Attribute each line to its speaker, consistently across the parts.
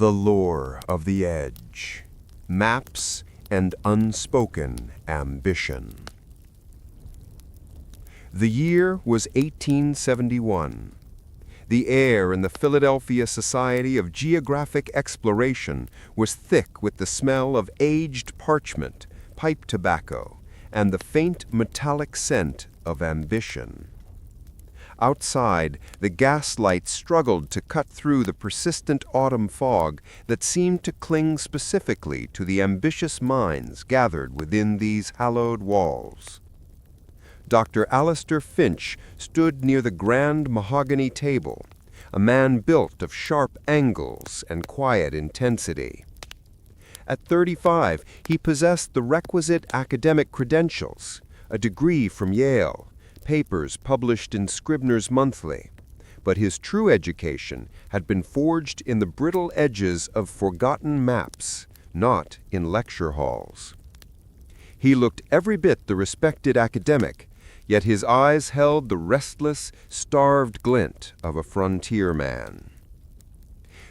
Speaker 1: The Lore of the Edge, Maps and Unspoken Ambition. The year was 1871. The air in the Philadelphia Society of Geographic Exploration was thick with the smell of aged parchment, pipe tobacco, and the faint metallic scent of ambition. Outside, the gaslight struggled to cut through the persistent autumn fog that seemed to cling specifically to the ambitious minds gathered within these hallowed walls. Dr. Alistair Finch stood near the grand mahogany table, a man built of sharp angles and quiet intensity. At 35, he possessed the requisite academic credentials, a degree from Yale, papers published in Scribner's Monthly, but his true education had been forged in the brittle edges of forgotten maps, not in lecture halls. He looked every bit the respected academic, yet his eyes held the restless, starved glint of a frontier man.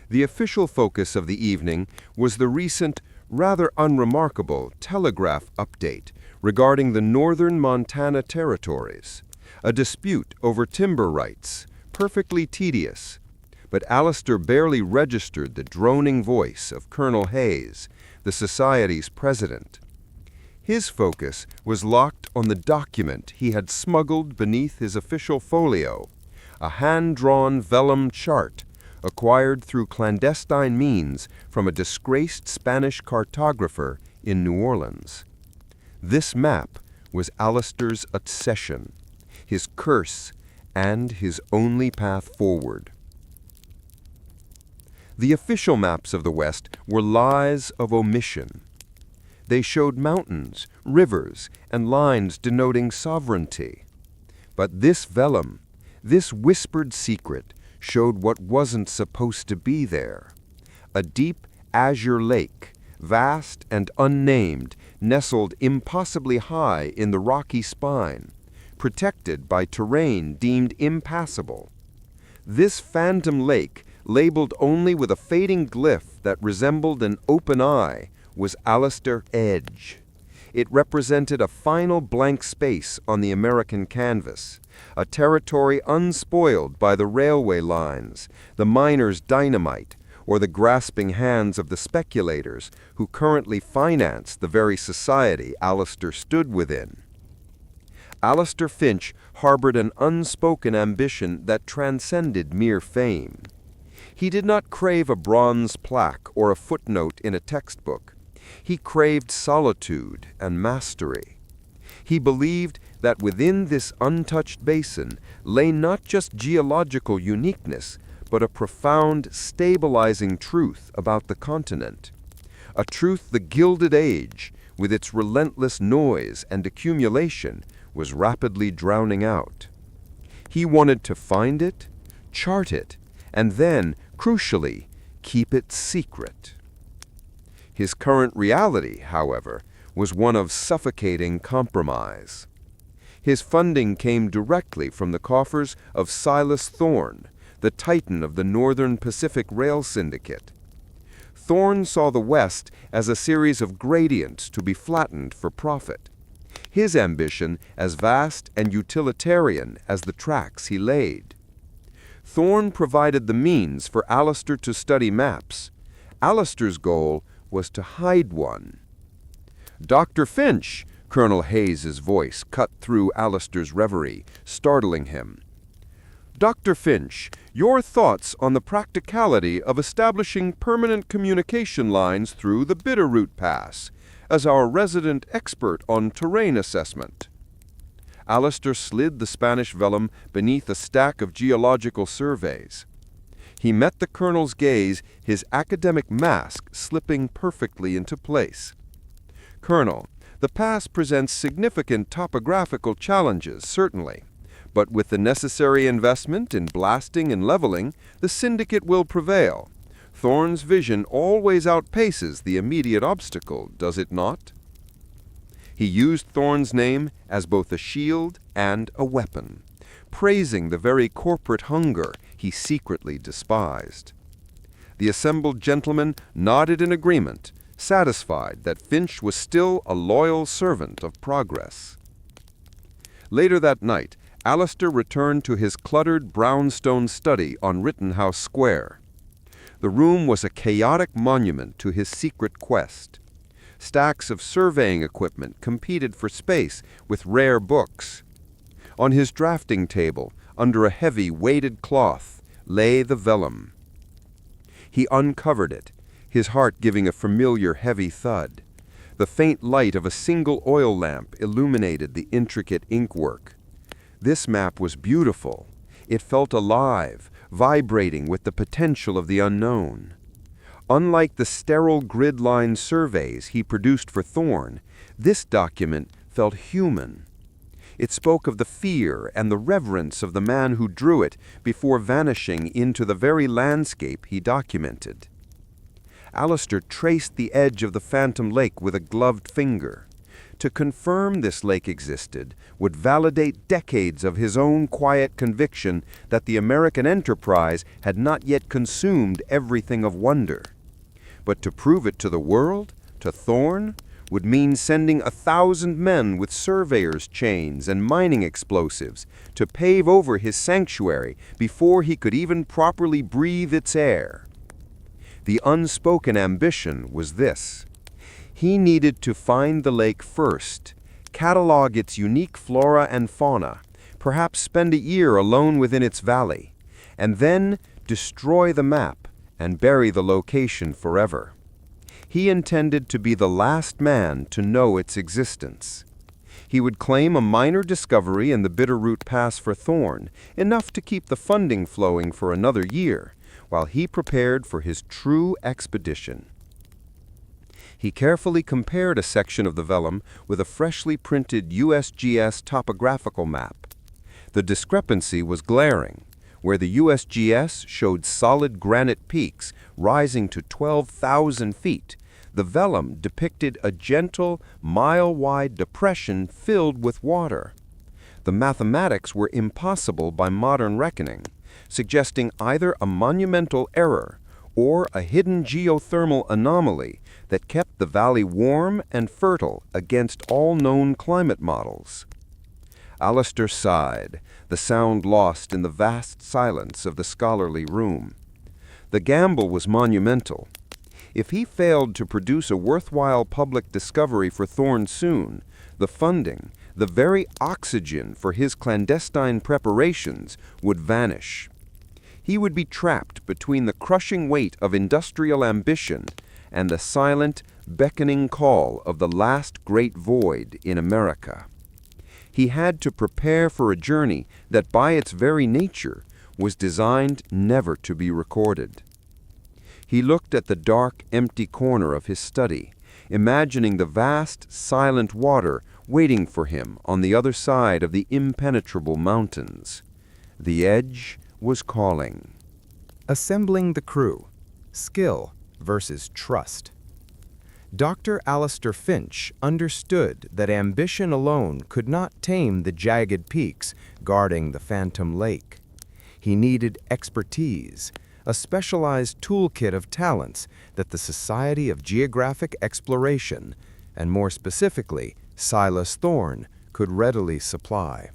Speaker 1: The official focus of the evening was the recent, rather unremarkable telegraph update regarding the northern Montana territories, a dispute over timber rights, perfectly tedious, but Alistair barely registered the droning voice of Colonel Hayes, the Society's president. His focus was locked on the document he had smuggled beneath his official folio, a hand-drawn vellum chart acquired through clandestine means from a disgraced Spanish cartographer in New Orleans. This map was Alistair's obsession, his curse, and his only path forward. The official maps of the West were lies of omission. They showed mountains, rivers, and lines denoting sovereignty. But this vellum, this whispered secret, showed what wasn't supposed to be there. A deep azure lake, vast and unnamed, nestled impossibly high in the rocky spine, protected by terrain deemed impassable. This phantom lake, labeled only with a fading glyph that resembled an open eye, was Alistair Edge. It represented a final blank space on the American canvas, a territory unspoiled by the railway lines, the miners' dynamite, or the grasping hands of the speculators who currently finance the very society Alistair stood within. Alistair Finch harbored an unspoken ambition that transcended mere fame. He did not crave a bronze plaque or a footnote in a textbook. He craved solitude and mastery. He believed that within this untouched basin lay not just geological uniqueness, but a profound, stabilizing truth about the continent, a truth the Gilded Age, with its relentless noise and accumulation, was rapidly drowning out. He wanted to find it, chart it, and then, crucially, keep it secret. His current reality, however, was one of suffocating compromise. His funding came directly from the coffers of Silas Thorne, the titan of the Northern Pacific Rail Syndicate. Thorne saw the West as a series of gradients to be flattened for profit, his ambition as vast and utilitarian as the tracks he laid. Thorne provided the means for Alistair to study maps. Alistair's goal was to hide one. "Dr. Finch," Colonel Hayes's voice cut through Alistair's reverie, startling him. "Dr. Finch, your thoughts on the practicality of establishing permanent communication lines through the Bitterroot Pass, as our resident expert on terrain assessment." Alistair slid the Spanish vellum beneath a stack of geological surveys. He met the colonel's gaze, his academic mask slipping perfectly into place. "Colonel, the pass presents significant topographical challenges, certainly. But with the necessary investment in blasting and leveling, the syndicate will prevail. Thorne's vision always outpaces the immediate obstacle, does it not?" He used Thorne's name as both a shield and a weapon, praising the very corporate hunger he secretly despised. The assembled gentlemen nodded in agreement, satisfied that Finch was still a loyal servant of progress. Later that night, Alistair returned to his cluttered brownstone study on Rittenhouse Square. The room was a chaotic monument to his secret quest. Stacks of surveying equipment competed for space with rare books. On his drafting table, under a heavy weighted cloth, lay the vellum. He uncovered it, his heart giving a familiar heavy thud. The faint light of a single oil lamp illuminated the intricate inkwork. This map was beautiful. It felt alive, vibrating with the potential of the unknown. Unlike the sterile grid-line surveys he produced for Thorne, this document felt human. It spoke of the fear and the reverence of the man who drew it before vanishing into the very landscape he documented. Alistair traced the edge of the phantom lake with a gloved finger. To confirm this lake existed would validate decades of his own quiet conviction that the American enterprise had not yet consumed everything of wonder. But to prove it to the world, to Thorne, would mean sending 1,000 men with surveyors' chains and mining explosives to pave over his sanctuary before he could even properly breathe its air. The unspoken ambition was this. He needed to find the lake first, catalog its unique flora and fauna, perhaps spend a year alone within its valley, and then destroy the map and bury the location forever. He intended to be the last man to know its existence. He would claim a minor discovery in the Bitterroot Pass for Thorne, enough to keep the funding flowing for another year, while he prepared for his true expedition. He carefully compared a section of the vellum with a freshly printed USGS topographical map. The discrepancy was glaring. Where the USGS showed solid granite peaks rising to 12,000 feet, the vellum depicted a gentle, mile-wide depression filled with water. The mathematics were impossible by modern reckoning, suggesting either a monumental error or a hidden geothermal anomaly that kept the valley warm and fertile against all known climate models. Alistair sighed, the sound lost in the vast silence of the scholarly room. The gamble was monumental. If he failed to produce a worthwhile public discovery for Thorne soon, the funding, the very oxygen for his clandestine preparations, would vanish. He would be trapped between the crushing weight of industrial ambition and the silent, beckoning call of the last great void in America. He had to prepare for a journey that by its very nature was designed never to be recorded. He looked at the dark, empty corner of his study, imagining the vast, silent water waiting for him on the other side of the impenetrable mountains. The edge was calling.
Speaker 2: Assembling the crew. Skill versus trust. Dr. Alistair Finch understood that ambition alone could not tame the jagged peaks guarding the Phantom Lake. He needed expertise, a specialized toolkit of talents that the Society of Geographic Exploration, and more specifically, Silas Thorne, could readily supply.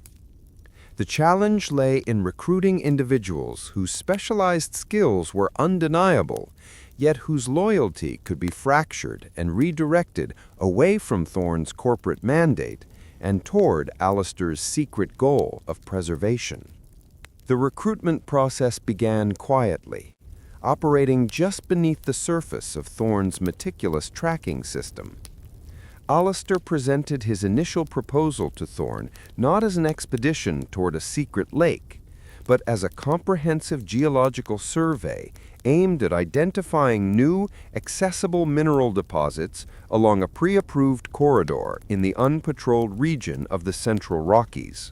Speaker 2: The challenge lay in recruiting individuals whose specialized skills were undeniable, yet whose loyalty could be fractured and redirected away from Thorne's corporate mandate and toward Alistair's secret goal of preservation. The recruitment process began quietly, operating just beneath the surface of Thorne's meticulous tracking system. Alistair presented his initial proposal to Thorne not as an expedition toward a secret lake, but as a comprehensive geological survey aimed at identifying new, accessible mineral deposits along a pre-approved corridor in the unpatrolled region of the Central Rockies.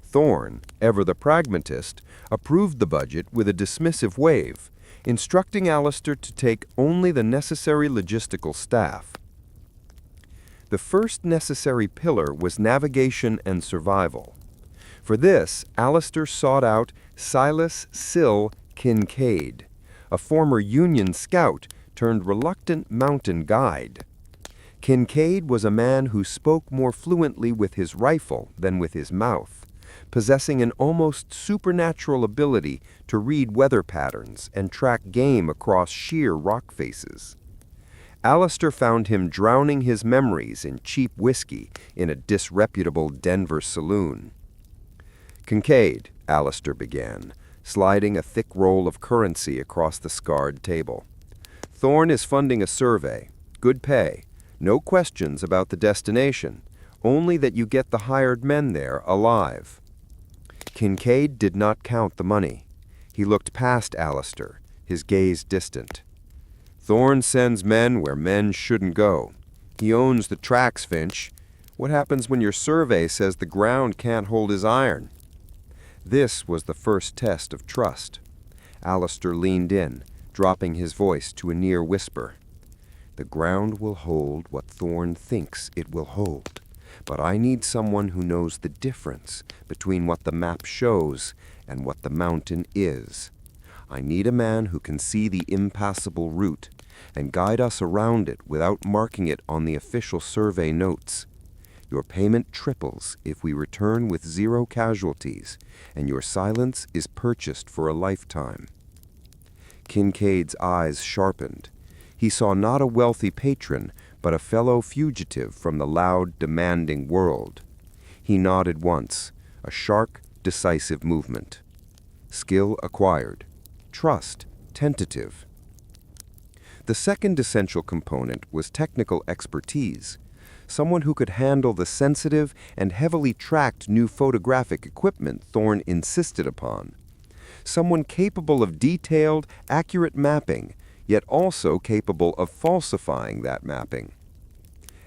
Speaker 2: Thorne, ever the pragmatist, approved the budget with a dismissive wave, instructing Alistair to take only the necessary logistical staff. The first necessary pillar was navigation and survival. For this, Alistair sought out Silas Kincaid,
Speaker 1: a former Union scout turned reluctant mountain guide. Kincaid was a man who spoke more fluently with his rifle than with his mouth, possessing an almost supernatural ability to read weather patterns and track game across sheer rock faces. Alistair found him drowning his memories in cheap whiskey in a disreputable Denver saloon. "Kincaid," Alistair began, sliding a thick roll of currency across the scarred table. "Thorne is funding a survey. Good pay. No questions about the destination, only that you get the hired men there alive." Kincaid did not count the money. He looked past Alistair, his gaze distant. "Thorne sends men where men shouldn't go. He owns the tracks, Finch. What happens when your survey says the ground can't hold his iron?" This was the first test of trust. Alistair leaned in, dropping his voice to a near whisper. "The ground will hold what Thorne thinks it will hold, but I need someone who knows the difference between what the map shows and what the mountain is. I need a man who can see the impassable route and guide us around it without marking it on the official survey notes. Your payment triples if we return with 0 casualties, and your silence is purchased for a lifetime." Kincaid's eyes sharpened. He saw not a wealthy patron, but a fellow fugitive from the loud, demanding world. He nodded once, a sharp, decisive movement. Skill acquired. Trust tentative. The second essential component was technical expertise. Someone who could handle the sensitive and heavily tracked new photographic equipment Thorne insisted upon. Someone capable of detailed, accurate mapping, yet also capable of falsifying that mapping.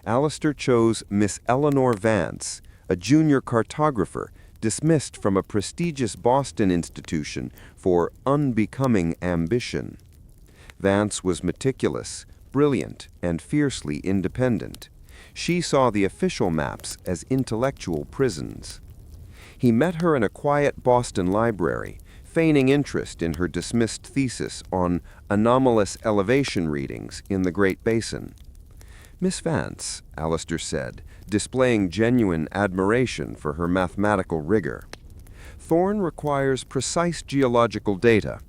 Speaker 1: Alistair chose Miss Eleanor Vance, a junior cartographer dismissed from a prestigious Boston institution for unbecoming ambition. Vance was meticulous, brilliant, and fiercely independent. She saw the official maps as intellectual prisons. He met her in a quiet Boston library, feigning interest in her dismissed thesis on anomalous elevation readings in the Great Basin. "Miss Vance," Alistair said, displaying genuine admiration for her mathematical rigor. "Thorne requires precise geological data.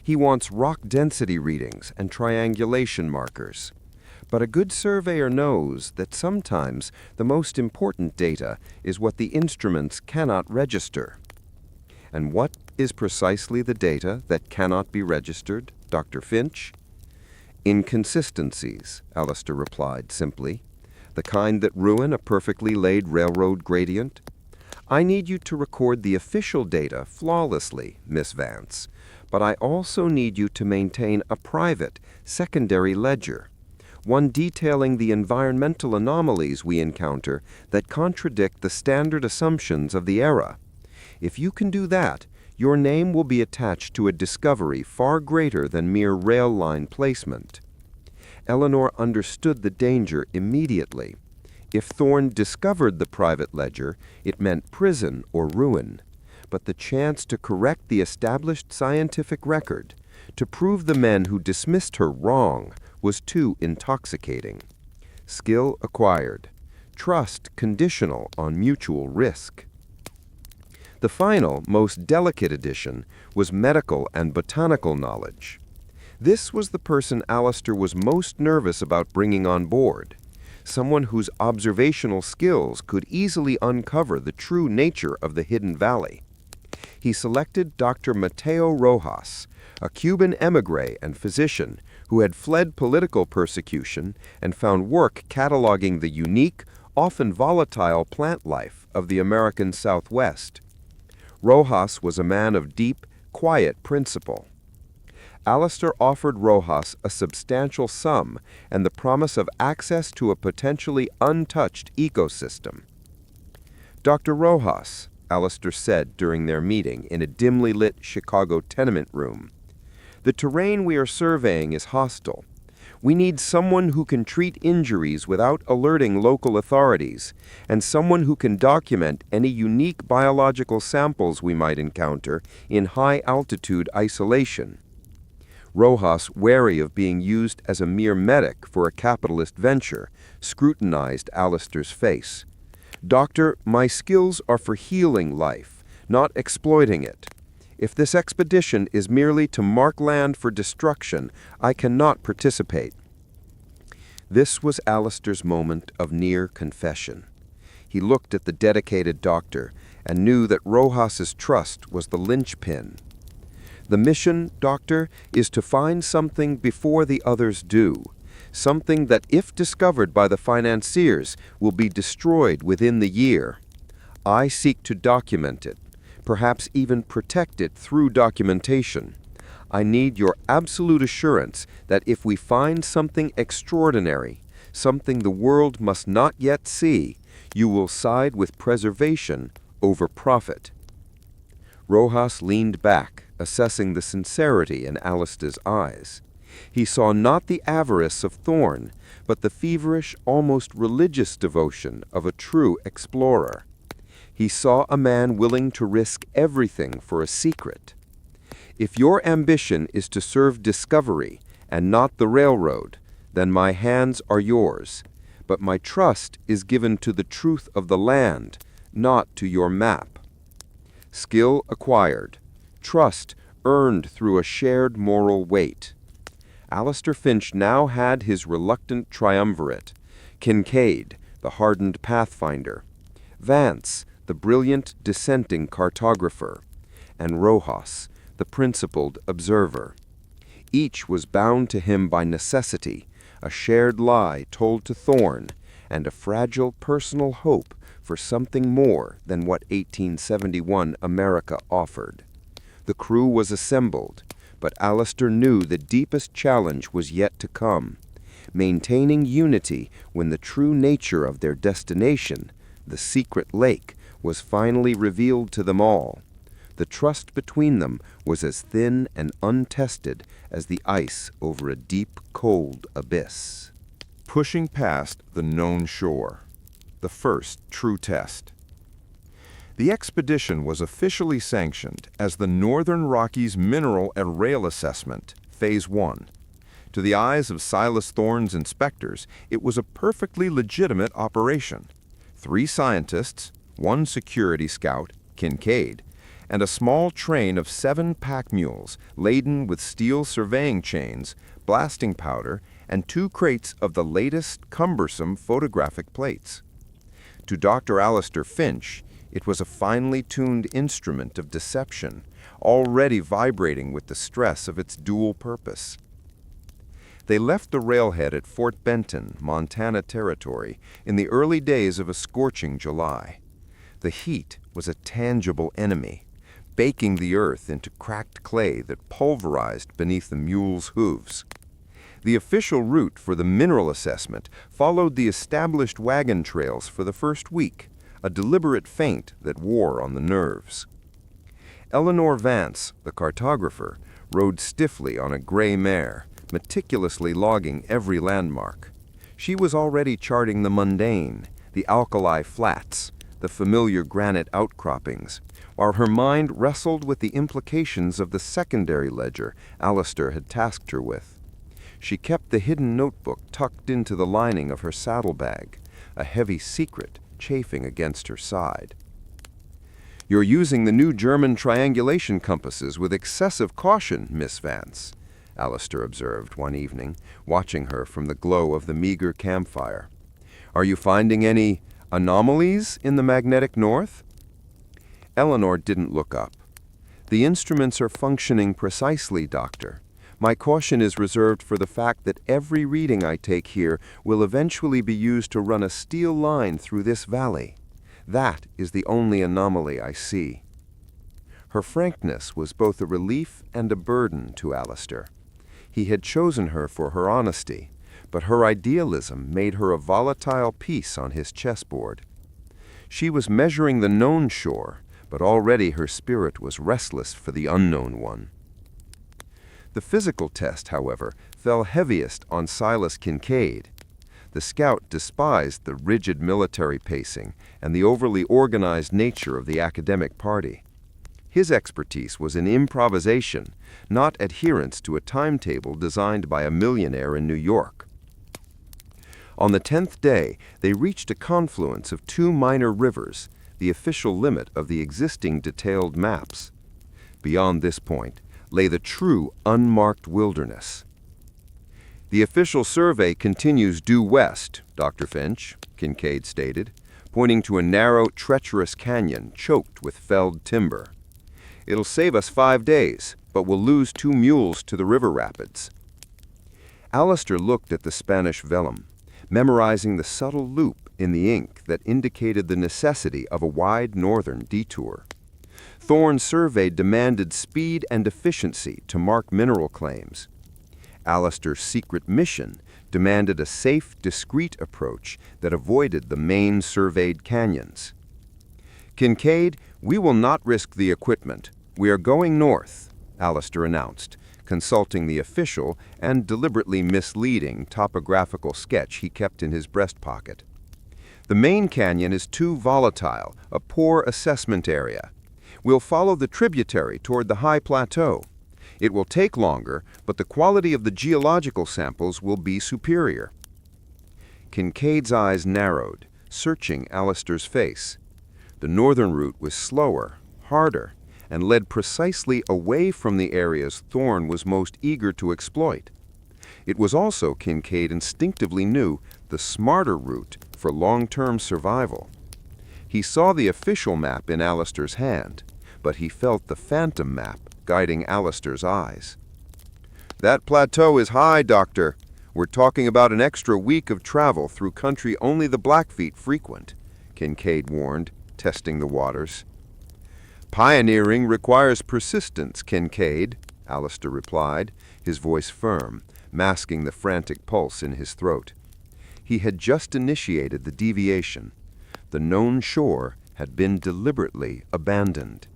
Speaker 1: He wants rock density readings and triangulation markers. But a good surveyor knows that sometimes the most important data is what the instruments cannot register." "And what is precisely the data that cannot be registered, Dr. Finch?" "Inconsistencies," Alistair replied simply. "The kind that ruin a perfectly laid railroad gradient. I need you to record the official data flawlessly, Miss Vance, but I also need you to maintain a private, secondary ledger, one detailing the environmental anomalies we encounter that contradict the standard assumptions of the era. If you can do that, your name will be attached to a discovery far greater than mere rail line placement." Eleanor understood the danger immediately. If Thorne discovered the private ledger, it meant prison or ruin. But the chance to correct the established scientific record, to prove the men who dismissed her wrong, was too intoxicating. Skill acquired. Trust conditional on mutual risk. The final, most delicate addition was medical and botanical knowledge. This was the person Alistair was most nervous about bringing on board, someone whose observational skills could easily uncover the true nature of the hidden valley. He selected Dr. Mateo Rojas, a Cuban émigré and physician who had fled political persecution and found work cataloging the unique, often volatile plant life of the American Southwest. Rojas was a man of deep, quiet principle. Alistair offered Rojas a substantial sum and the promise of access to a potentially untouched ecosystem. "Dr. Rojas," Alistair said during their meeting in a dimly lit Chicago tenement room, "the terrain we are surveying is hostile. We need someone who can treat injuries without alerting local authorities, and someone who can document any unique biological samples we might encounter in high-altitude isolation." Rojas, wary of being used as a mere medic for a capitalist venture, scrutinized Alistair's face. "Doctor, my skills are for healing life, not exploiting it. If this expedition is merely to mark land for destruction, I cannot participate." This was Alistair's moment of near confession. He looked at the dedicated doctor and knew that Rojas's trust was the linchpin. "The mission, Doctor, is to find something before the others do, something that, if discovered by the financiers, will be destroyed within the year. I seek to document it, perhaps even protect it through documentation. I need your absolute assurance that if we find something extraordinary, something the world must not yet see, you will side with preservation over profit." Rojas leaned back, assessing the sincerity in Alistair's eyes. He saw not the avarice of Thorne, but the feverish, almost religious devotion of a true explorer. He saw a man willing to risk everything for a secret. "If your ambition is to serve discovery and not the railroad, then my hands are yours, but my trust is given to the truth of the land, not to your map. Skill acquired, trust earned through a shared moral weight." Alistair Finch now had his reluctant triumvirate: Kincaid, the hardened pathfinder; Vance, the brilliant dissenting cartographer; and Rojas, the principled observer. Each was bound to him by necessity, a shared lie told to Thorne, and a fragile personal hope for something more than what 1871 America offered. The crew was assembled, but Alistair knew the deepest challenge was yet to come: maintaining unity when the true nature of their destination, the secret lake, was finally revealed to them all. The trust between them was as thin and untested as the ice over a deep, cold abyss. Pushing past the known shore. The first true test. The expedition was officially sanctioned as the Northern Rockies Mineral and Rail Assessment, Phase 1. To the eyes of Silas Thorne's inspectors, it was a perfectly legitimate operation. 3 scientists, 1 security scout, Kincaid, and a small train of 7 pack mules laden with steel surveying chains, blasting powder, and 2 crates of the latest cumbersome photographic plates. To Dr. Alistair Finch, it was a finely tuned instrument of deception, already vibrating with the stress of its dual purpose. They left the railhead at Fort Benton, Montana Territory, in the early days of a scorching July. The heat was a tangible enemy, baking the earth into cracked clay that pulverized beneath the mules' hooves. The official route for the mineral assessment followed the established wagon trails for the first week, a deliberate feint that wore on the nerves. Eleanor Vance, the cartographer, rode stiffly on a gray mare, meticulously logging every landmark. She was already charting the mundane, the alkali flats, the familiar granite outcroppings, while her mind wrestled with the implications of the secondary ledger Alistair had tasked her with. She kept the hidden notebook tucked into the lining of her saddlebag, a heavy secret chafing against her side. "You're using the new German triangulation compasses with excessive caution, Miss Vance," Alistair observed one evening, watching her from the glow of the meager campfire. "Are you finding any anomalies in the magnetic north?" Eleanor didn't look up. "The instruments are functioning precisely, Doctor. My caution is reserved for the fact that every reading I take here will eventually be used to run a steel line through this valley. That is the only anomaly I see." Her frankness was both a relief and a burden to Alistair. He had chosen her for her honesty, but her idealism made her a volatile piece on his chessboard. She was measuring the known shore, but already her spirit was restless for the unknown one. The physical test, however, fell heaviest on Silas Kincaid. The scout despised the rigid military pacing and the overly organized nature of the academic party. His expertise was in improvisation, not adherence to a timetable designed by a millionaire in New York. On the 10th day, they reached a confluence of two minor rivers, the official limit of the existing detailed maps. Beyond this point lay the true unmarked wilderness. "The official survey continues due west, Dr. Finch," Kincaid stated, pointing to a narrow, treacherous canyon choked with felled timber. "It'll save us 5 days, but we'll lose 2 mules to the river rapids." Alistair looked at the Spanish vellum, memorizing the subtle loop in the ink that indicated the necessity of a wide northern detour. Thorne's survey demanded speed and efficiency to mark mineral claims. Alistair's secret mission demanded a safe, discreet approach that avoided the main surveyed canyons. "Kincaid, we will not risk the equipment. We are going north," Alistair announced, consulting the official and deliberately misleading topographical sketch he kept in his breast pocket. "The main canyon is too volatile, a poor assessment area. We'll follow the tributary toward the high plateau. It will take longer, but the quality of the geological samples will be superior." Kincaid's eyes narrowed, searching Alistair's face. The northern route was slower, harder, and led precisely away from the areas Thorne was most eager to exploit. It was also, Kincaid instinctively knew, the smarter route for long-term survival. He saw the official map in Alistair's hand, but he felt the phantom map guiding Alistair's eyes. "That plateau is high, Doctor. We're talking about an extra week of travel through country only the Blackfeet frequent," Kincaid warned, testing the waters. "Pioneering requires persistence, Kincaid," Alistair replied, his voice firm, masking the frantic pulse in his throat. He had just initiated the deviation. The known shore had been deliberately abandoned.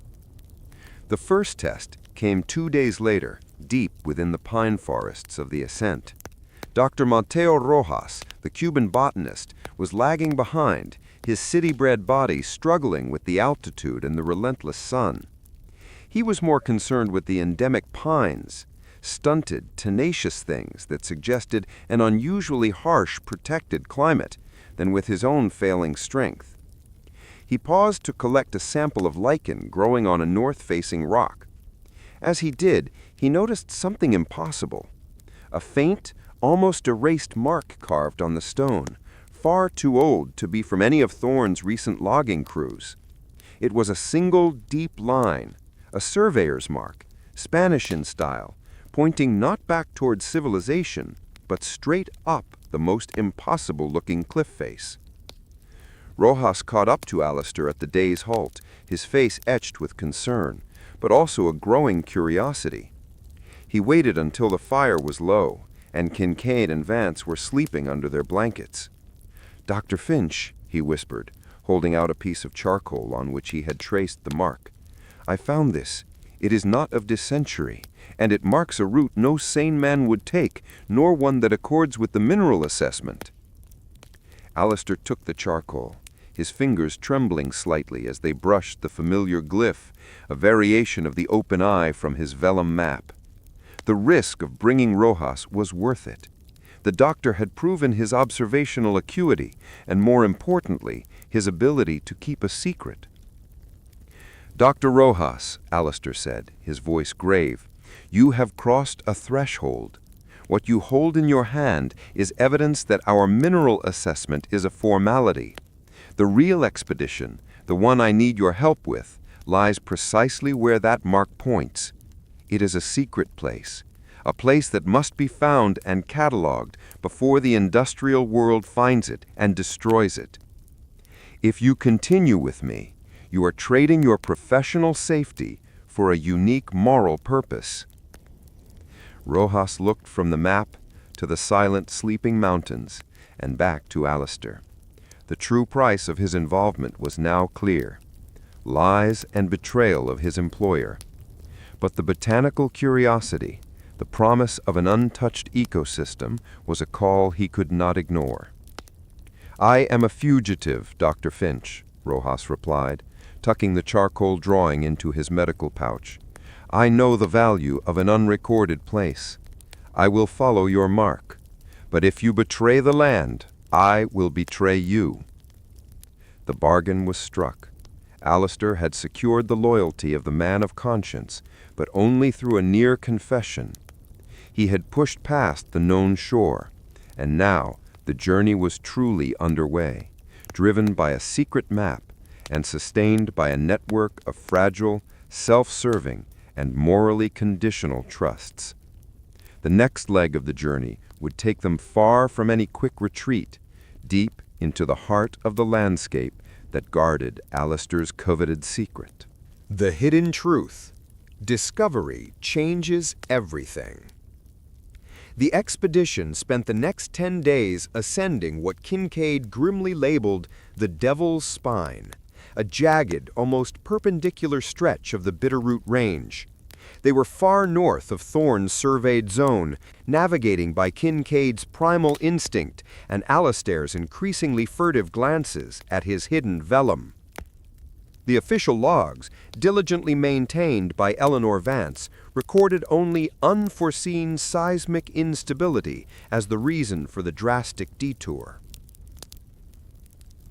Speaker 1: The first test came 2 days later, deep within the pine forests of the ascent. Dr. Mateo Rojas, the Cuban botanist, was lagging behind, his city-bred body struggling with the altitude and the relentless sun. He was more concerned with the endemic pines, stunted, tenacious things that suggested an unusually harsh, protected climate, than with his own failing strength. He paused to collect a sample of lichen growing on a north-facing rock. As he did, he noticed something impossible. A faint, almost erased mark carved on the stone, far too old to be from any of Thorne's recent logging crews. It was a single deep line, a surveyor's mark, Spanish in style, pointing not back toward civilization, but straight up the most impossible-looking cliff face. Rojas caught up to Alistair at the day's halt, his face etched with concern, but also a growing curiosity. He waited until the fire was low, and Kincaid and Vance were sleeping under their blankets. "Dr. Finch," he whispered, holding out a piece of charcoal on which he had traced the mark. "I found this. It is not of this century, and it marks a route no sane man would take, nor one that accords with the mineral assessment." Alistair took the charcoal, his fingers trembling slightly as they brushed the familiar glyph, a variation of the open eye from his vellum map. The risk of bringing Rojas was worth it. The doctor had proven his observational acuity, and more importantly, his ability to keep a secret. "Dr. Rojas," Alistair said, his voice grave, "you have crossed a threshold. What you hold in your hand is evidence that our mineral assessment is a formality. The real expedition, the one I need your help with, lies precisely where that mark points. It is a secret place, a place that must be found and catalogued before the industrial world finds it and destroys it. If you continue with me, you are trading your professional safety for a unique moral purpose." Rojas looked from the map to the silent, sleeping mountains and back to Alistair. The true price of his involvement was now clear: lies and betrayal of his employer. But the botanical curiosity, the promise of an untouched ecosystem, was a call he could not ignore. "I am a fugitive, Dr. Finch," Rojas replied, tucking the charcoal drawing into his medical pouch. "I know the value of an unrecorded place. I will follow your mark. But if you betray the land, I will betray you." The bargain was struck. Alistair had secured the loyalty of the man of conscience, but only through a near confession. He had pushed past the known shore, and now the journey was truly underway, driven by a secret map and sustained by a network of fragile, self-serving, and morally conditional trusts. The next leg of the journey would take them far from any quick retreat, deep into the heart of the landscape that guarded Alistair's coveted secret.
Speaker 2: The hidden truth. Discovery changes everything. The expedition spent the next 10 days ascending what Kincaid grimly labeled the Devil's Spine, a jagged, almost perpendicular stretch of the Bitterroot Range. They were far north of Thorne's surveyed zone, navigating by Kincaid's primal instinct and Alistair's increasingly furtive glances at his hidden vellum. The official logs, diligently maintained by Eleanor Vance, recorded only unforeseen seismic instability as the reason for the drastic detour.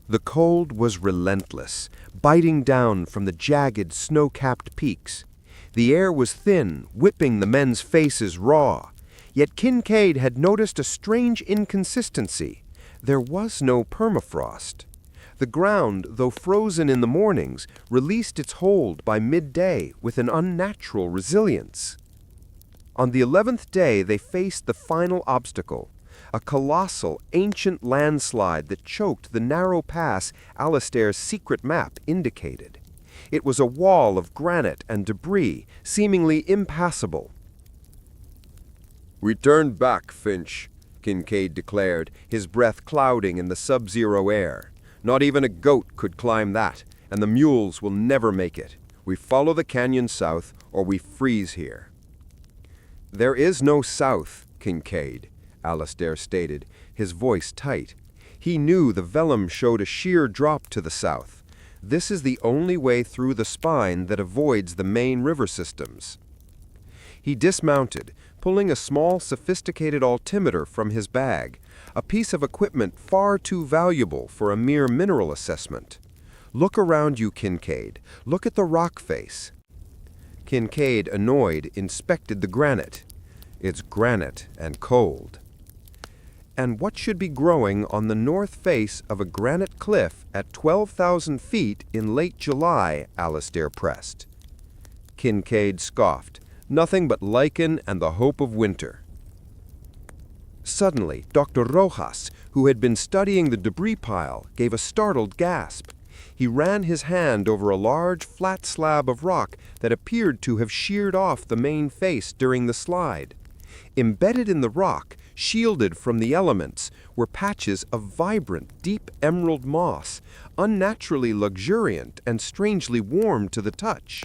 Speaker 2: The cold was relentless, biting down from the jagged, snow-capped peaks. The air was thin, whipping the men's faces raw. Yet Kincaid had noticed a strange inconsistency. There was no permafrost. The ground, though frozen in the mornings, released its hold by midday with an unnatural resilience. On the 11th day, they faced the final obstacle, a colossal, ancient landslide that choked the narrow pass Alistair's secret map indicated. It was a wall of granite and debris, seemingly impassable.
Speaker 1: "We turned back, Finch," Kincaid declared, his breath clouding in the sub-zero air. "Not even a goat could climb that, and the mules will never make it. We follow the canyon south, or we freeze here." "There is no south, Kincaid," Alistair stated, his voice tight. He knew the vellum showed a sheer drop to the south. "This is the only way through the spine that avoids the main river systems." He dismounted, pulling a small, sophisticated altimeter from his bag, a piece of equipment far too valuable for a mere mineral assessment. "Look around you, Kincaid. Look at the rock face." Kincaid, annoyed, inspected the granite. It's granite and cold. "And what should be growing on the north face of a granite cliff at 12,000 feet in late July?" Alistair pressed. Kincaid scoffed. "Nothing but lichen and the hope of winter." Suddenly, Dr. Rojas, who had been studying the debris pile, gave a startled gasp. He ran his hand over a large, flat slab of rock that appeared to have sheared off the main face during the slide. Embedded in the rock, shielded from the elements, were patches of vibrant, deep emerald moss, unnaturally luxuriant and strangely warm to the touch.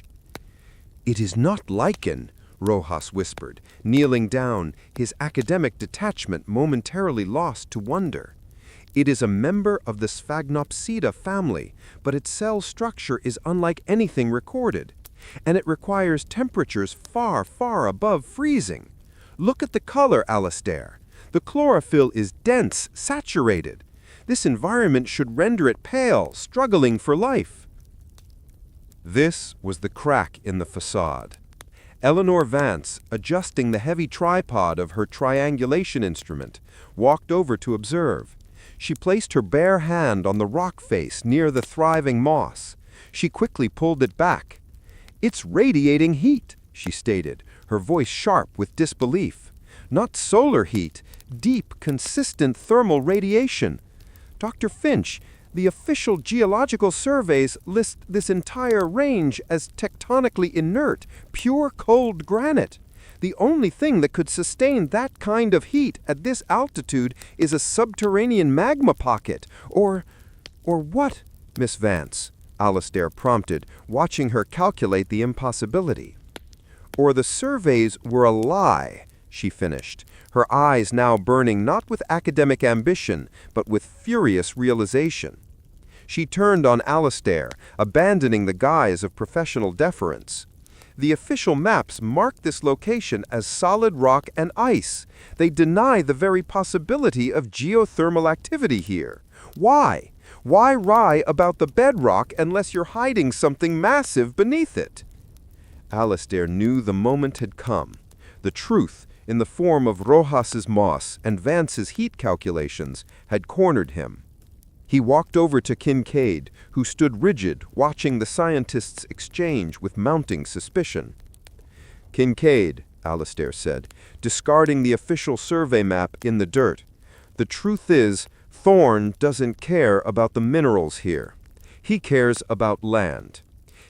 Speaker 1: "It is not lichen," Rojas whispered, kneeling down, his academic detachment momentarily lost to wonder. "It is a member of the Sphagnopsida family, but its cell structure is unlike anything recorded, and it requires temperatures far, far above freezing. Look at the color, Alistair. The chlorophyll is dense, saturated. This environment should render it pale, struggling for life." This was the crack in the facade. Eleanor Vance, adjusting the heavy tripod of her triangulation instrument, walked over to observe. She placed her bare hand on the rock face near the thriving moss. She quickly pulled it back. "It's radiating heat," she stated, her voice sharp with disbelief. "Not solar heat, deep, consistent thermal radiation. Dr. Finch, the official geological surveys list this entire range as tectonically inert, pure cold granite. The only thing that could sustain that kind of heat at this altitude is a subterranean magma pocket. Or what, Miss Vance?" Alistair prompted, watching her calculate the impossibility. "Or the surveys were a lie," she finished, her eyes now burning not with academic ambition, but with furious realization. She turned on Alistair, abandoning the guise of professional deference. The official maps mark this location as solid rock and ice. They deny the very possibility of geothermal activity here. Why? Why wry about the bedrock unless you're hiding something massive beneath it? Alistair knew the moment had come. The truth, in the form of Rojas's moss and Vance's heat calculations, had cornered him. He walked over to Kincaid, who stood rigid, watching the scientists' exchange with mounting suspicion. "Kincaid," Alistair said, discarding the official survey map in the dirt, "the truth is, Thorne doesn't care about the minerals here. He cares about land.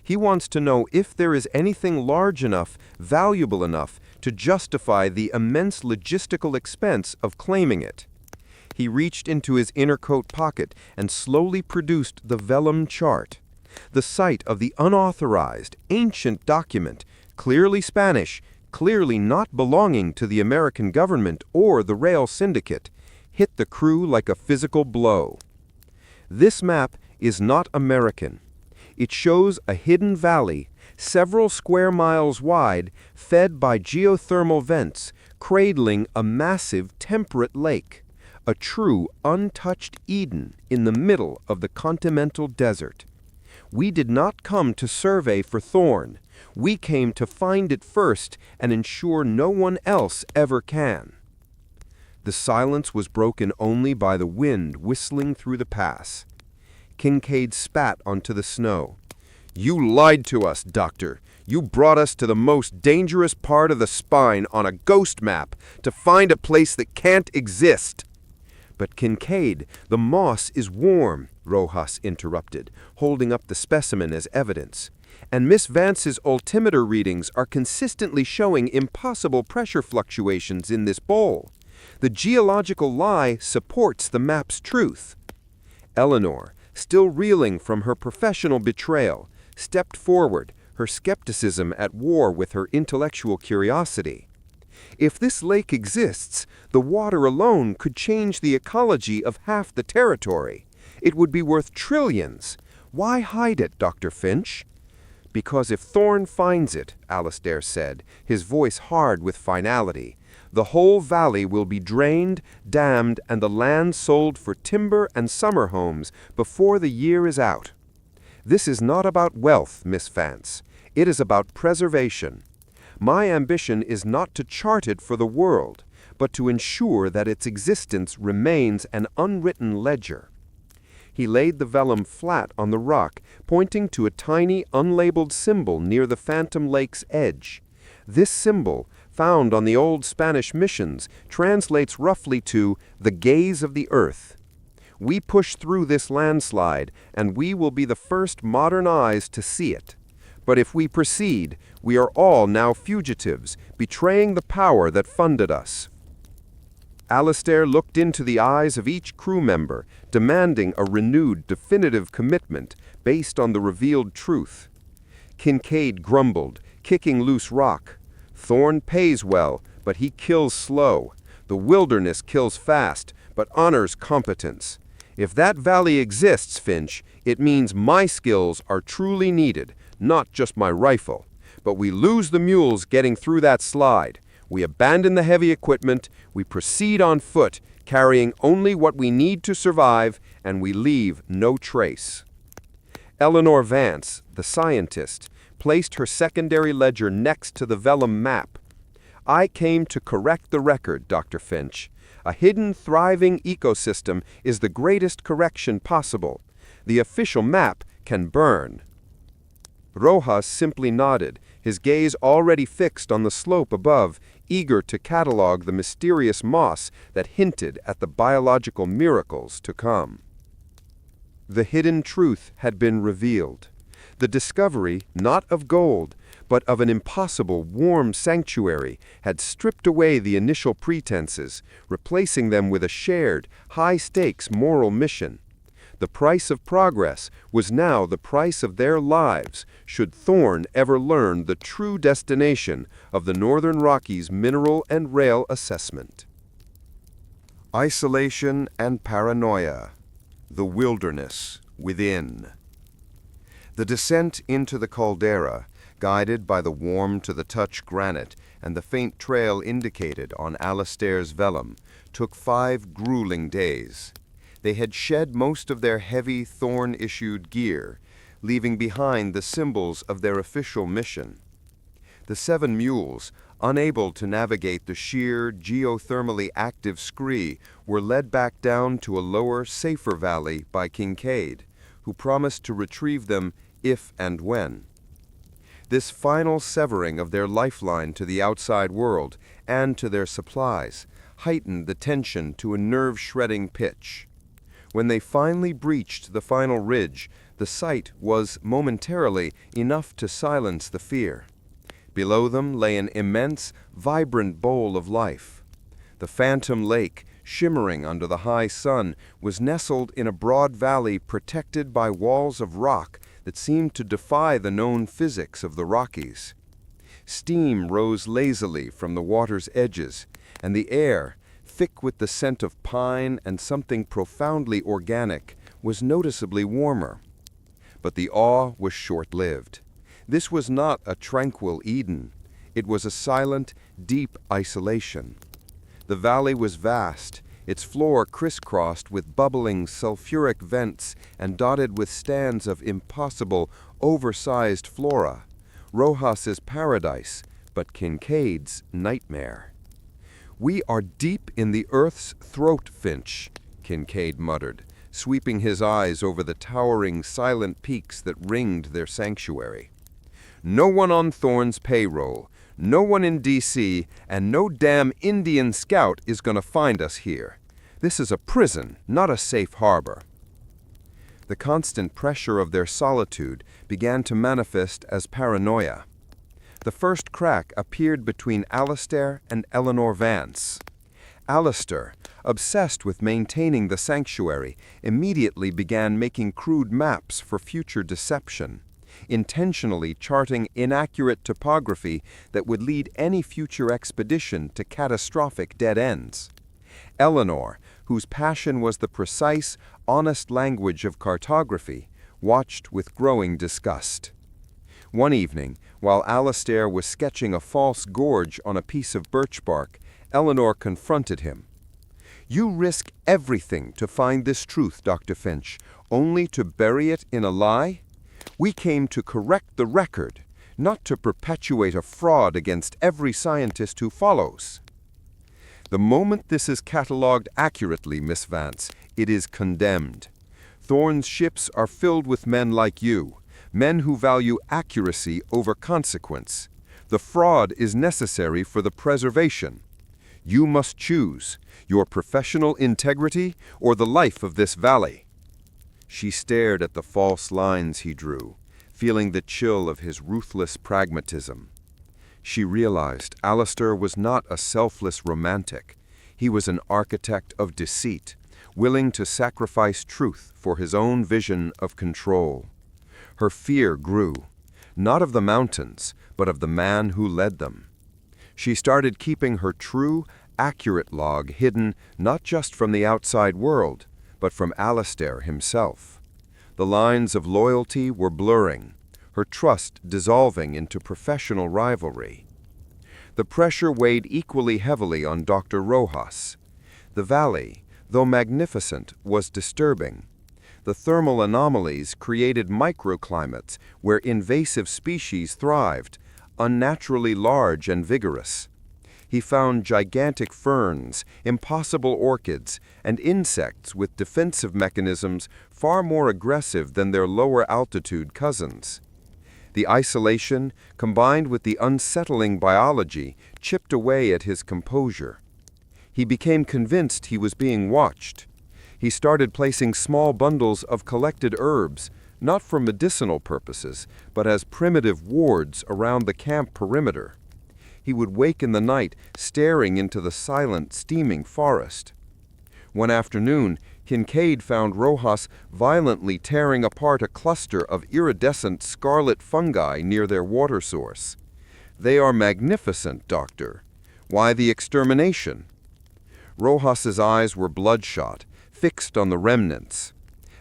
Speaker 1: He wants to know if there is anything large enough, valuable enough, to justify the immense logistical expense of claiming it." He reached into his inner coat pocket and slowly produced the vellum chart. The site of the unauthorized, ancient document, clearly Spanish, clearly not belonging to the American government or the rail syndicate, hit the crew like a physical blow. This map is not American. It shows a hidden valley, several square miles wide, fed by geothermal vents, cradling a massive temperate lake. A true, untouched Eden in the middle of the continental desert. We did not come to survey for Thorne. We came to find it first and ensure no one else ever can. The silence was broken only by the wind whistling through the pass. Kincaid spat onto the snow. "You lied to us, Doctor. You brought us to the most dangerous part of the spine on a ghost map to find a place that can't exist." "But Kincaid, the moss is warm," Rojas interrupted, holding up the specimen as evidence. "And Miss Vance's altimeter readings are consistently showing impossible pressure fluctuations in this bowl. The geological lie supports the map's truth." Eleanor, still reeling from her professional betrayal, stepped forward, her skepticism at war with her intellectual curiosity. "If this lake exists, the water alone could change the ecology of half the territory. It would be worth trillions. Why hide it, Dr. Finch?" "Because if Thorne finds it," Alistair said, his voice hard with finality, "the whole valley will be drained, dammed, and the land sold for timber and summer homes before the year is out. This is not about wealth, Miss Vance. It is about preservation. My ambition is not to chart it for the world, but to ensure that its existence remains an unwritten ledger." He laid the vellum flat on the rock, pointing to a tiny, unlabeled symbol near the Phantom Lake's edge. This symbol, found on the old Spanish missions, translates roughly to "the gaze of the earth." We push through this landslide, and we will be the first modern eyes to see it. But if we proceed, we are all now fugitives, betraying the power that funded us. Alistair looked into the eyes of each crew member, demanding a renewed, definitive commitment based on the revealed truth. Kincaid grumbled, kicking loose rock. "Thorne pays well, but he kills slow. The wilderness kills fast, but honors competence. If that valley exists, Finch, it means my skills are truly needed, not just my rifle. But we lose the mules getting through that slide. We abandon the heavy equipment, we proceed on foot, carrying only what we need to survive, and we leave no trace." Eleanor Vance, the scientist, placed her secondary ledger next to the vellum map. "I came to correct the record, Dr. Finch. A hidden, thriving ecosystem is the greatest correction possible. The official map can burn." Rojas simply nodded, his gaze already fixed on the slope above, eager to catalog the mysterious moss that hinted at the biological miracles to come. The hidden truth had been revealed. The discovery, not of gold, but of an impossible, warm sanctuary, had stripped away the initial pretenses, replacing them with a shared, high-stakes moral mission. The price of progress was now the price of their lives, should Thorne ever learn the true destination of the Northern Rockies mineral and rail assessment. Isolation and paranoia. The wilderness within. The descent into the caldera, guided by the warm-to-the-touch granite and the faint trail indicated on Alastair's vellum, took 5 grueling days. They had shed most of their heavy, thorn-issued gear, leaving behind the symbols of their official mission. The 7 mules, unable to navigate the sheer, geothermally active scree, were led back down to a lower, safer valley by Kincaid, who promised to retrieve them if and when. This final severing of their lifeline to the outside world and to their supplies heightened the tension to a nerve-shredding pitch. When they finally breached the final ridge, the sight was, momentarily, enough to silence the fear. Below them lay an immense, vibrant bowl of life. The phantom lake, shimmering under the high sun, was nestled in a broad valley protected by walls of rock that seemed to defy the known physics of the Rockies. Steam rose lazily from the water's edges, and the air, thick with the scent of pine and something profoundly organic, was noticeably warmer. But the awe was short-lived. This was not a tranquil Eden. It was a silent, deep isolation. The valley was vast, its floor crisscrossed with bubbling sulfuric vents and dotted with stands of impossible, oversized flora. Rojas's paradise, but Kincaid's nightmare. "We are deep in the Earth's throat, Finch," Kincaid muttered, sweeping his eyes over the towering, silent peaks that ringed their sanctuary. "No one on Thorne's payroll, no one in D.C., and no damn Indian scout is going to find us here. This is a prison, not a safe harbor." The constant pressure of their solitude began to manifest as paranoia. The first crack appeared between Alastair and Eleanor Vance. Alastair, obsessed with maintaining the sanctuary, immediately began making crude maps for future deception, intentionally charting inaccurate topography that would lead any future expedition to catastrophic dead ends. Eleanor, whose passion was the precise, honest language of cartography, watched with growing disgust. One evening, while Alastair was sketching a false gorge on a piece of birch bark, Eleanor confronted him. "You risk everything to find this truth, Dr. Finch, only to bury it in a lie? We came to correct the record, not to perpetuate a fraud against every scientist who follows." "The moment this is catalogued accurately, Miss Vance, it is condemned. Thorne's ships are filled with men like you, men who value accuracy over consequence. The fraud is necessary for the preservation. You must choose your professional integrity or the life of this valley." She stared at the false lines he drew, feeling the chill of his ruthless pragmatism. She realized Alastair was not a selfless romantic. He was an architect of deceit, willing to sacrifice truth for his own vision of control. Her fear grew, not of the mountains, but of the man who led them. She started keeping her true, accurate log hidden not just from the outside world, but from Alastair himself. The lines of loyalty were blurring, her trust dissolving into professional rivalry. The pressure weighed equally heavily on Dr. Rojas. The valley, though magnificent, was disturbing. The thermal anomalies created microclimates where invasive species thrived, unnaturally large and vigorous. He found gigantic ferns, impossible orchids, and insects with defensive mechanisms far more aggressive than their lower-altitude cousins. The isolation, combined with the unsettling biology, chipped away at his composure. He became convinced he was being watched. He started placing small bundles of collected herbs, not for medicinal purposes, but as primitive wards around the camp perimeter. He would wake in the night, staring into the silent, steaming forest. One afternoon, Kincaid found Rojas violently tearing apart a cluster of iridescent scarlet fungi near their water source. "They are magnificent, Doctor. Why the extermination?" Rojas's eyes were bloodshot, fixed on the remnants.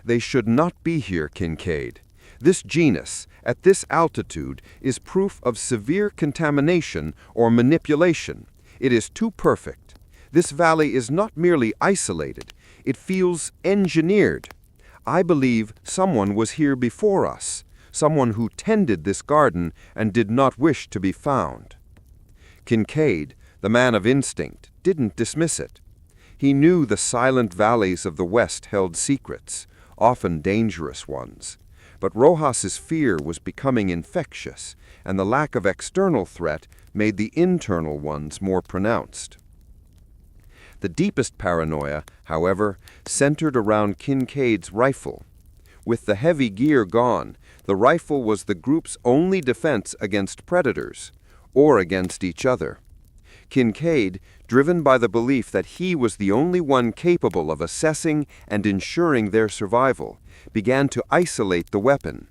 Speaker 1: They should not be here, Kincaid. This genus, at this altitude, is proof of severe contamination or manipulation. It is too perfect. This valley is not merely isolated, it feels engineered. I believe someone was here before us, someone who tended this garden and did not wish to be found. Kincaid, the man of instinct, didn't dismiss it. He knew the silent valleys of the West held secrets, often dangerous ones. But Rojas's fear was becoming infectious, and the lack of external threat made the internal ones more pronounced. The deepest paranoia, however, centered around Kincaid's rifle. With the heavy gear gone, the rifle was the group's only defense against predators, or against each other. Kincaid, driven by the belief that he was the only one capable of assessing and ensuring their survival, began to isolate the weapon.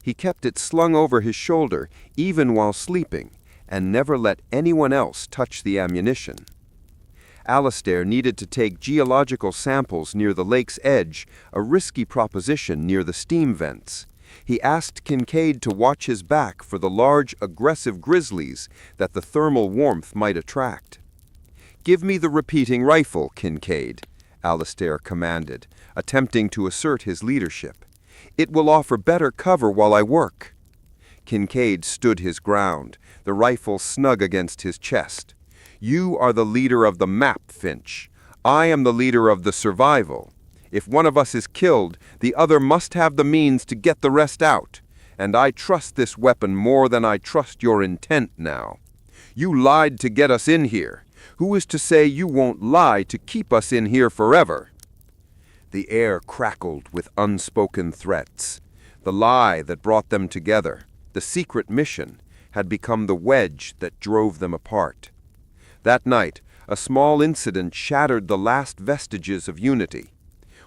Speaker 1: He kept it slung over his shoulder even while sleeping, and never let anyone else touch the ammunition. Alastair needed to take geological samples near the lake's edge, a risky proposition near the steam vents. He asked Kincaid to watch his back for the large, aggressive grizzlies that the thermal warmth might attract. "Give me the repeating rifle, Kincaid," Alastair commanded, attempting to assert his leadership. "It will offer better cover while I work." Kincaid stood his ground, the rifle snug against his chest. "You are the leader of the map, Finch. I am the leader of the survival. If one of us is killed, the other must have the means to get the rest out, and I trust this weapon more than I trust your intent now. You lied to get us in here. Who is to say you won't lie to keep us in here forever?" The air crackled with unspoken threats. The lie that brought them together, the secret mission, had become the wedge that drove them apart. That night, a small incident shattered the last vestiges of unity.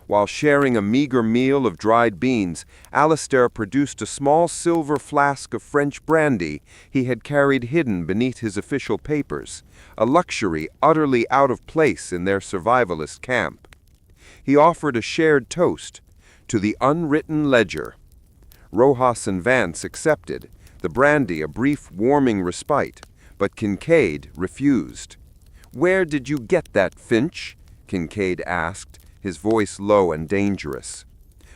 Speaker 1: While sharing a meager meal of dried beans, Alastair produced a small silver flask of French brandy he had carried hidden beneath his official papers, a luxury utterly out of place in their survivalist camp. He offered a shared toast to the unwritten ledger. Rojas and Vance accepted, the brandy a brief warming respite, but Kincaid refused. "Where did you get that, Finch?" Kincaid asked, his voice low and dangerous.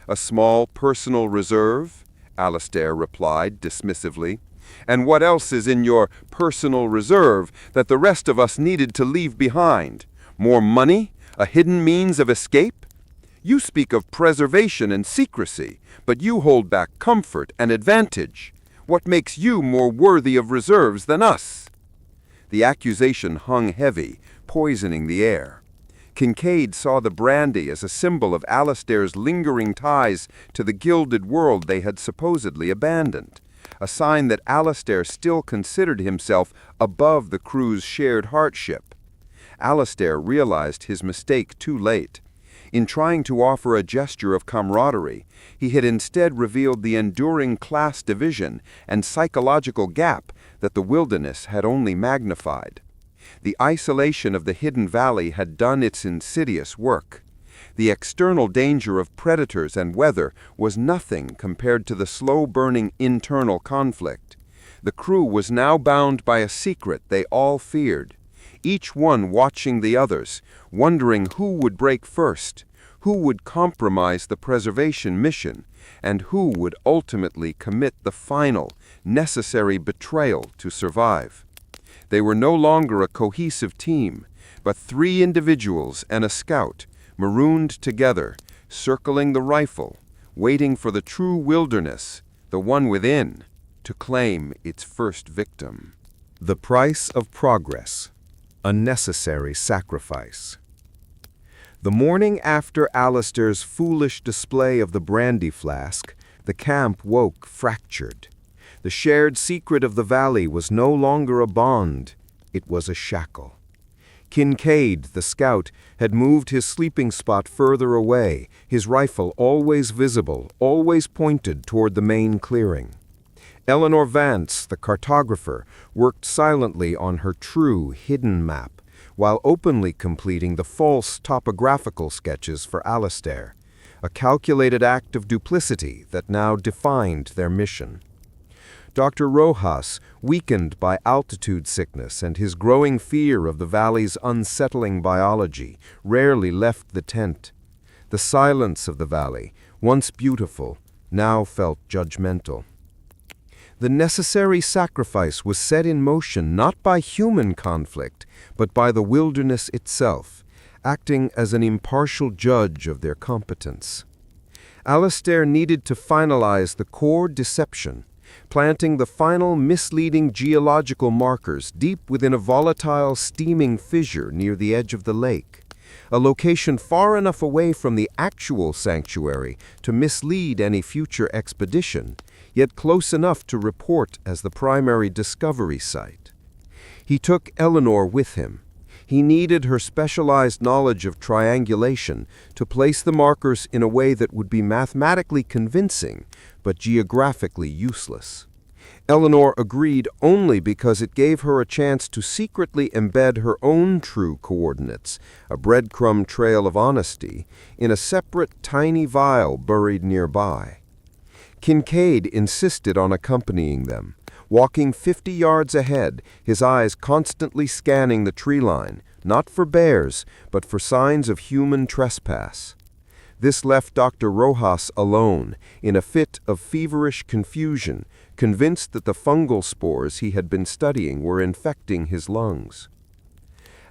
Speaker 1: "A small personal reserve?" Alastair replied dismissively. "And what else is in your personal reserve that the rest of us needed to leave behind? More money? A hidden means of escape? You speak of preservation and secrecy, but you hold back comfort and advantage. What makes you more worthy of reserves than us?" The accusation hung heavy, poisoning the air. Kincaid saw the brandy as a symbol of Alastair's lingering ties to the gilded world they had supposedly abandoned, a sign that Alastair still considered himself above the crew's shared hardship. Alastair realized his mistake too late. In trying to offer a gesture of camaraderie, he had instead revealed the enduring class division and psychological gap that the wilderness had only magnified. The isolation of the hidden valley had done its insidious work. The external danger of predators and weather was nothing compared to the slow-burning internal conflict. The crew was now bound by a secret they all feared, each one watching the others, wondering who would break first, who would compromise the preservation mission, and who would ultimately commit the final, necessary betrayal to survive. They were no longer a cohesive team, but three individuals and a scout, marooned together, circling the rifle, waiting for the true wilderness, the one within, to claim its first victim.
Speaker 2: The price of progress, a necessary sacrifice. The morning after Alastair's foolish display of the brandy flask, the camp woke fractured. The shared secret of the valley was no longer a bond, it was a shackle. Kincaid, the scout, had moved his sleeping spot further away, his rifle always visible, always pointed toward the main clearing. Eleanor Vance, the cartographer, worked silently on her true, hidden map, while openly completing the false topographical sketches for Alastair.
Speaker 1: a calculated act of duplicity that now defined their mission. Dr. Rojas, weakened by altitude sickness and his growing fear of the valley's unsettling biology, rarely left the tent. The silence of the valley, once beautiful, now felt judgmental. The necessary sacrifice was set in motion not by human conflict, but by the wilderness itself, acting as an impartial judge of their competence. Alistair needed to finalize the core deception, planting the final misleading geological markers deep within a volatile, steaming fissure near the edge of the lake, a location far enough away from the actual sanctuary to mislead any future expedition, yet close enough to report as the primary discovery site. He took Eleanor with him. He needed her specialized knowledge of triangulation to place the markers in a way that would be mathematically convincing, but geographically useless. Eleanor agreed only because it gave her a chance to secretly embed her own true coordinates, a breadcrumb trail of honesty, in a separate tiny vial buried nearby. Kincaid insisted on accompanying them, walking 50 yards ahead, his eyes constantly scanning the tree line, not for bears, but for signs of human trespass. This left Dr. Rojas alone, in a fit of feverish confusion, convinced that the fungal spores he had been studying were infecting his lungs.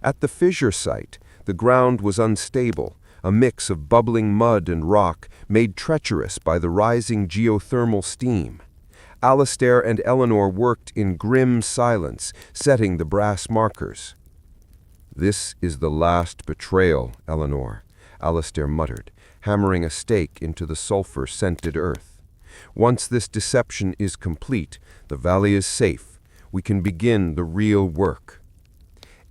Speaker 1: At the fissure site, the ground was unstable, a mix of bubbling mud and rock made treacherous by the rising geothermal steam. Alistair and Eleanor worked in grim silence, setting the brass markers. "This is the last betrayal, Eleanor," Alistair muttered, hammering a stake into the sulfur-scented earth. "Once this deception is complete, the valley is safe. We can begin the real work."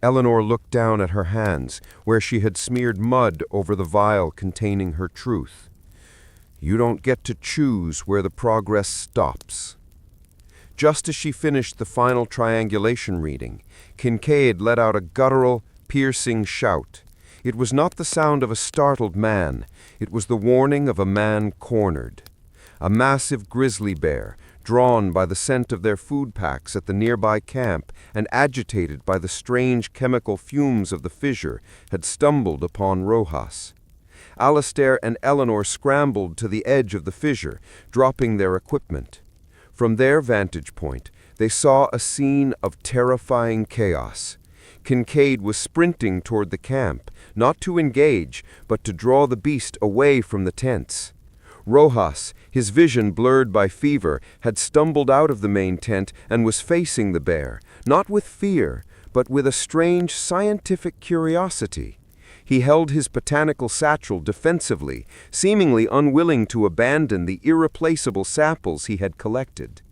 Speaker 1: Eleanor looked down at her hands, where she had smeared mud over the vial containing her truth. "You don't get to choose where the progress stops." Just as she finished the final triangulation reading, Kincaid let out a guttural, piercing shout. It was not the sound of a startled man. It was the warning of a man cornered. A massive grizzly bear, drawn by the scent of their food packs at the nearby camp and agitated by the strange chemical fumes of the fissure, had stumbled upon Rojas. Alistair and Eleanor scrambled to the edge of the fissure, dropping their equipment. From their vantage point, they saw a scene of terrifying chaos. Kincaid was sprinting toward the camp, not to engage, but to draw the beast away from the tents. Rojas, his vision blurred by fever, had stumbled out of the main tent and was facing the bear, not with fear, but with a strange scientific curiosity. He held his botanical satchel defensively, seemingly unwilling to abandon the irreplaceable samples he had collected.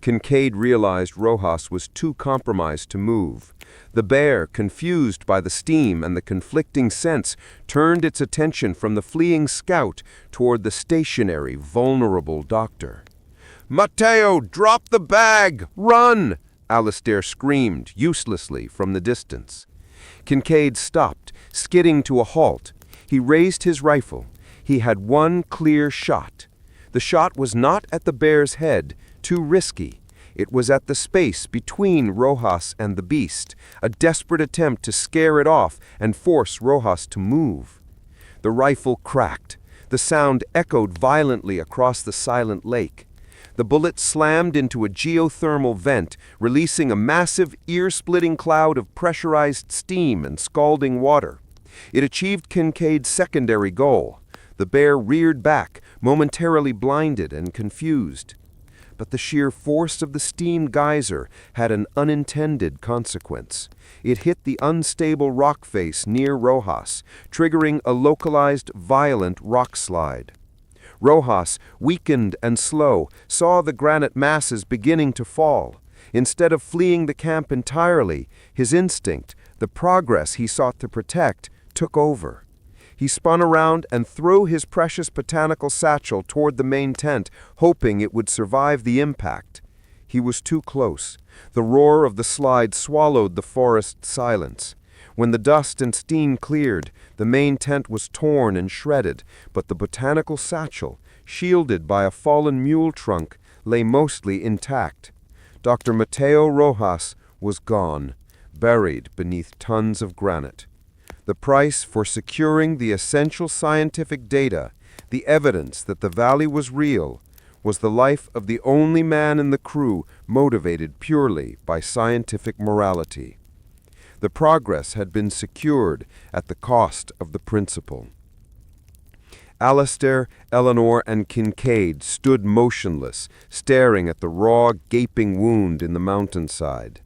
Speaker 1: Kincaid realized Rojas was too compromised to move. The bear, confused by the steam and the conflicting scents, turned its attention from the fleeing scout toward the stationary, vulnerable doctor. "Mateo, drop the bag! Run!" Alistair screamed, uselessly, from the distance. Kincaid stopped, skidding to a halt. He raised his rifle. He had one clear shot. The shot was not at the bear's head, too risky. It was at the space between Rojas and the beast, a desperate attempt to scare it off and force Rojas to move. The rifle cracked. The sound echoed violently across the silent lake. The bullet slammed into a geothermal vent, releasing a massive, ear-splitting cloud of pressurized steam and scalding water. It achieved Kincaid's secondary goal. The bear reared back, momentarily blinded and confused. But the sheer force of the steam geyser had an unintended consequence. It hit the unstable rock face near Rojas, triggering a localized, violent rock slide. Rojas, weakened and slow, saw the granite masses beginning to fall. Instead of fleeing the camp entirely, his instinct, the progress he sought to protect, took over. He spun around and threw his precious botanical satchel toward the main tent, hoping it would survive the impact. He was too close. The roar of the slide swallowed the forest silence. When the dust and steam cleared, the main tent was torn and shredded, but the botanical satchel, shielded by a fallen mule trunk, lay mostly intact. Dr. Mateo Rojas was gone, buried beneath tons of granite. The price for securing the essential scientific data, the evidence that the valley was real, was the life of the only man in the crew motivated purely by scientific morality. The progress had been secured at the cost of the principle. Alistair, Eleanor, and Kincaid stood motionless, staring at the raw, gaping wound in the mountainside.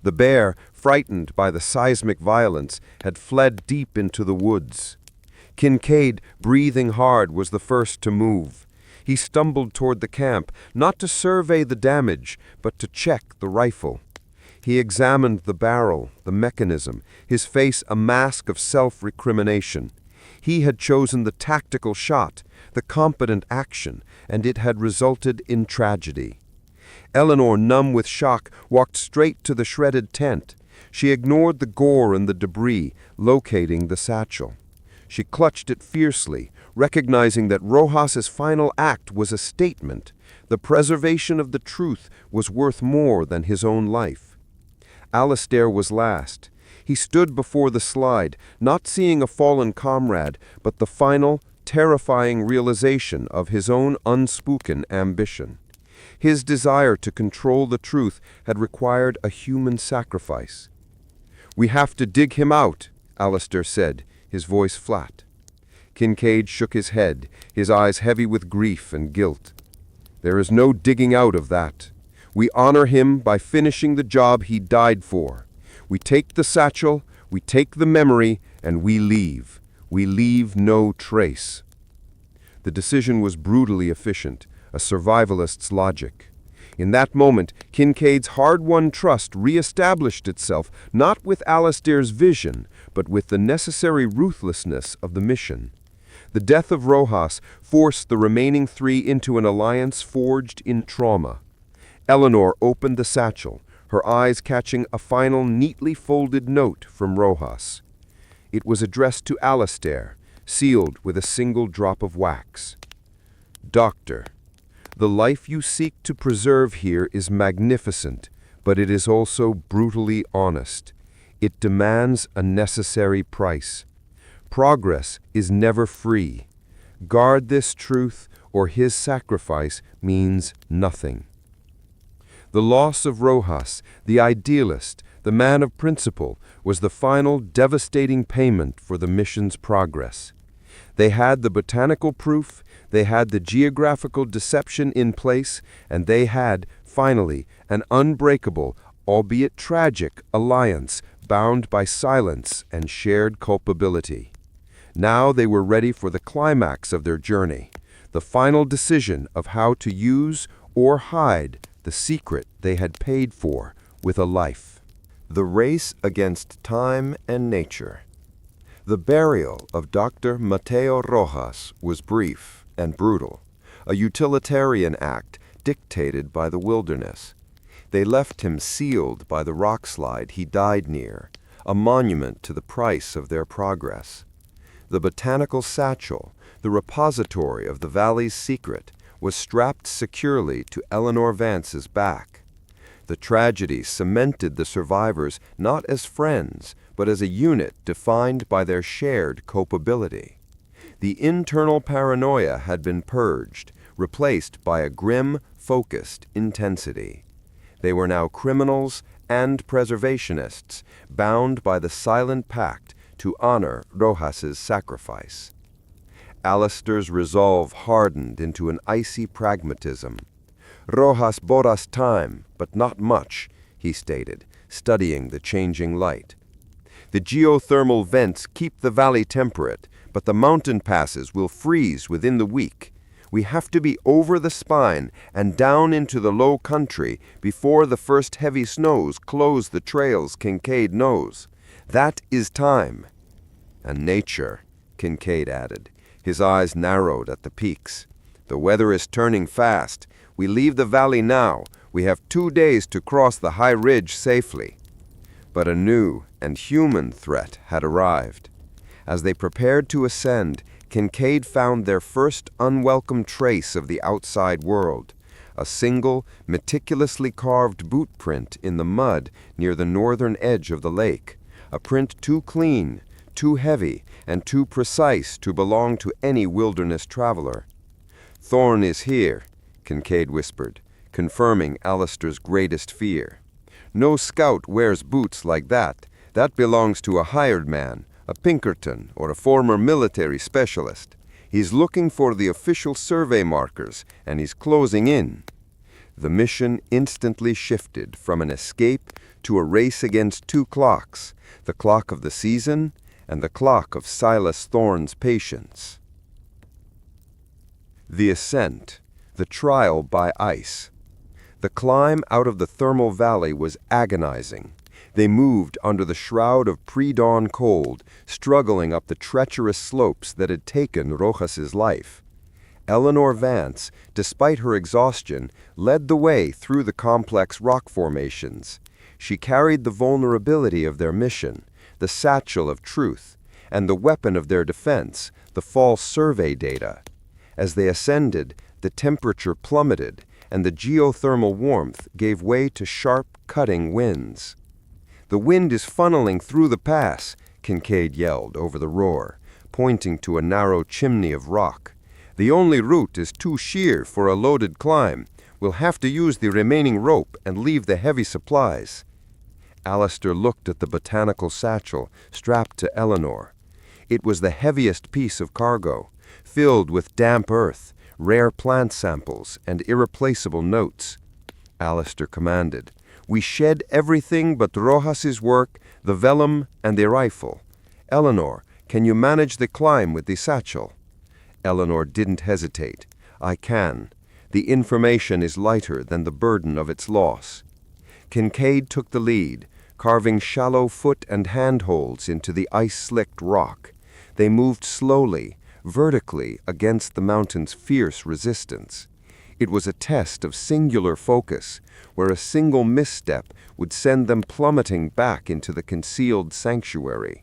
Speaker 1: The bear, frightened by the seismic violence, had fled deep into the woods. Kincaid, breathing hard, was the first to move. He stumbled toward the camp, not to survey the damage, but to check the rifle. He examined the barrel, the mechanism, his face a mask of self-recrimination. He had chosen the tactical shot, the competent action, and it had resulted in tragedy. Eleanor, numb with shock, walked straight to the shredded tent. She ignored the gore and the debris, locating the satchel. She clutched it fiercely, recognizing that Rojas's final act was a statement. The preservation of the truth was worth more than his own life. Alistair was last. He stood before the slide, not seeing a fallen comrade, but the final, terrifying realization of his own unspoken ambition. His desire to control the truth had required a human sacrifice. "We have to dig him out," Alistair said, his voice flat. Kincaid shook his head, his eyes heavy with grief and guilt. "There is no digging out of that. We honor him by finishing the job he died for. We take the satchel, we take the memory, and we leave. We leave no trace." The decision was brutally efficient, a survivalist's logic. In that moment, Kincaid's hard-won trust re-established itself, not with Alistair's vision, but with the necessary ruthlessness of the mission. The death of Rojas forced the remaining three into an alliance forged in trauma. Eleanor opened the satchel, her eyes catching a final neatly folded note from Rojas. It was addressed to Alistair, sealed with a single drop of wax. "Doctor, the life you seek to preserve here is magnificent, but it is also brutally honest. It demands a necessary price. Progress is never free. Guard this truth, or his sacrifice means nothing." The loss of Rojas, the idealist, the man of principle, was the final devastating payment for the mission's progress. They had the botanical proof, they had the geographical deception in place, and they had, finally, an unbreakable, albeit tragic, alliance bound by silence and shared culpability. Now they were ready for the climax of their journey, the final decision of how to use or hide the secret they had paid for with a life. The race against time and nature. The burial of Dr. Mateo Rojas was brief and brutal, a utilitarian act dictated by the wilderness. They left him sealed by the rockslide he died near, a monument to the price of their progress. The botanical satchel, the repository of the valley's secret, was strapped securely to Eleanor Vance's back. The tragedy cemented the survivors not as friends, but as a unit defined by their shared culpability. The internal paranoia had been purged, replaced by a grim, focused intensity. They were now criminals and preservationists, bound by the silent pact to honor Rojas's sacrifice. Alistair's resolve hardened into an icy pragmatism. "Rojas bought us time, but not much," he stated, studying the changing light. "The geothermal vents keep the valley temperate, but the mountain passes will freeze within the week. We have to be over the spine and down into the low country before the first heavy snows close the trails Kincaid knows. That is time." "And nature," Kincaid added. His eyes narrowed at the peaks. "The weather is turning fast. We leave the valley now. We have 2 days to cross the high ridge safely." But anew, and human threat had arrived. As they prepared to ascend, Kincaid found their first unwelcome trace of the outside world, a single, meticulously carved boot print in the mud near the northern edge of the lake, a print too clean, too heavy, and too precise to belong to any wilderness traveler. "Thorn is here," Kincaid whispered, confirming Alistair's greatest fear. "No scout wears boots like that. That belongs to a hired man, a Pinkerton, or a former military specialist. He's looking for the official survey markers, and he's closing in." The mission instantly shifted from an escape to a race against two clocks, the clock of the season and the clock of Silas Thorne's patience. The ascent, the trial by ice. The climb out of the thermal valley was agonizing. They moved under the shroud of pre-dawn cold, struggling up the treacherous slopes that had taken Rojas's life. Eleanor Vance, despite her exhaustion, led the way through the complex rock formations. She carried the vulnerability of their mission, the satchel of truth, and the weapon of their defense, the false survey data. As they ascended, the temperature plummeted, and the geothermal warmth gave way to sharp, cutting winds. "The wind is funneling through the pass," Kincaid yelled over the roar, pointing to a narrow chimney of rock. "The only route is too sheer for a loaded climb. We'll have to use the remaining rope and leave the heavy supplies." Alistair looked at the botanical satchel strapped to Eleanor. It was the heaviest piece of cargo, filled with damp earth, rare plant samples, and irreplaceable notes. Alistair commanded, "We shed everything but Rojas's work, the vellum, and the rifle. Eleanor, can you manage the climb with the satchel?" Eleanor didn't hesitate. "I can. The information is lighter than the burden of its loss." Kincaid took the lead, carving shallow foot and handholds into the ice-slicked rock. They moved slowly, vertically, against the mountain's fierce resistance. It was a test of singular focus, where a single misstep would send them plummeting back into the concealed sanctuary.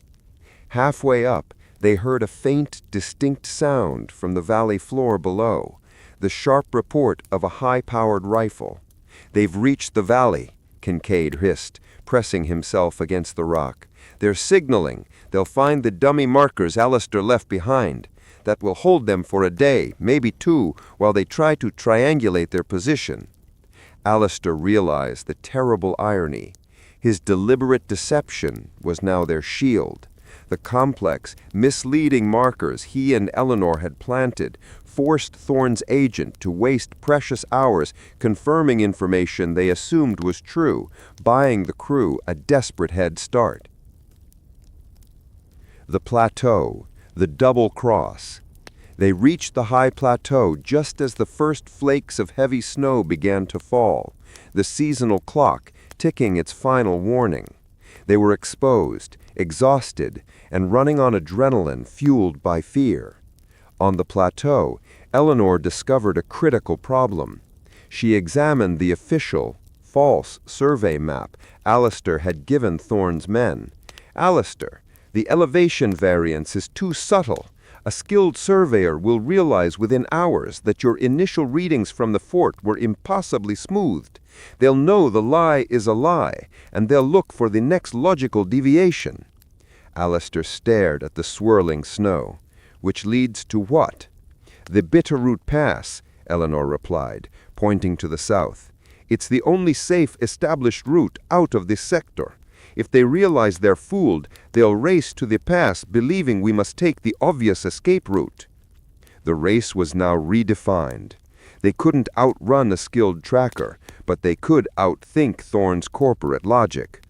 Speaker 1: Halfway up, they heard a faint, distinct sound from the valley floor below, the sharp report of a high-powered rifle. "They've reached the valley," Kincaid hissed, pressing himself against the rock. "They're signaling. They'll find the dummy markers Alistair left behind. That will hold them for a day, maybe two, while they try to triangulate their position." Alistair realized the terrible irony. His deliberate deception was now their shield. The complex, misleading markers he and Eleanor had planted forced Thorne's agent to waste precious hours confirming information they assumed was true, buying the crew a desperate head start. The plateau, the double cross. They reached the high plateau just as the first flakes of heavy snow began to fall, the seasonal clock ticking its final warning. They were exposed, exhausted, and running on adrenaline fueled by fear. On the plateau, Eleanor discovered a critical problem. She examined the official, false survey map Alistair had given Thorne's men. "Alistair, the elevation variance is too subtle. A skilled surveyor will realize within hours that your initial readings from the fort were impossibly smoothed. They'll know the lie is a lie, and they'll look for the next logical deviation." Alistair stared at the swirling snow. "Which leads to what?" "The Bitterroot Pass," Eleanor replied, pointing to the south. "It's the only safe, established route out of this sector. If they realize they're fooled, they'll race to the pass believing we must take the obvious escape route." The race was now redefined. They couldn't outrun a skilled tracker, but they could outthink Thorne's corporate logic.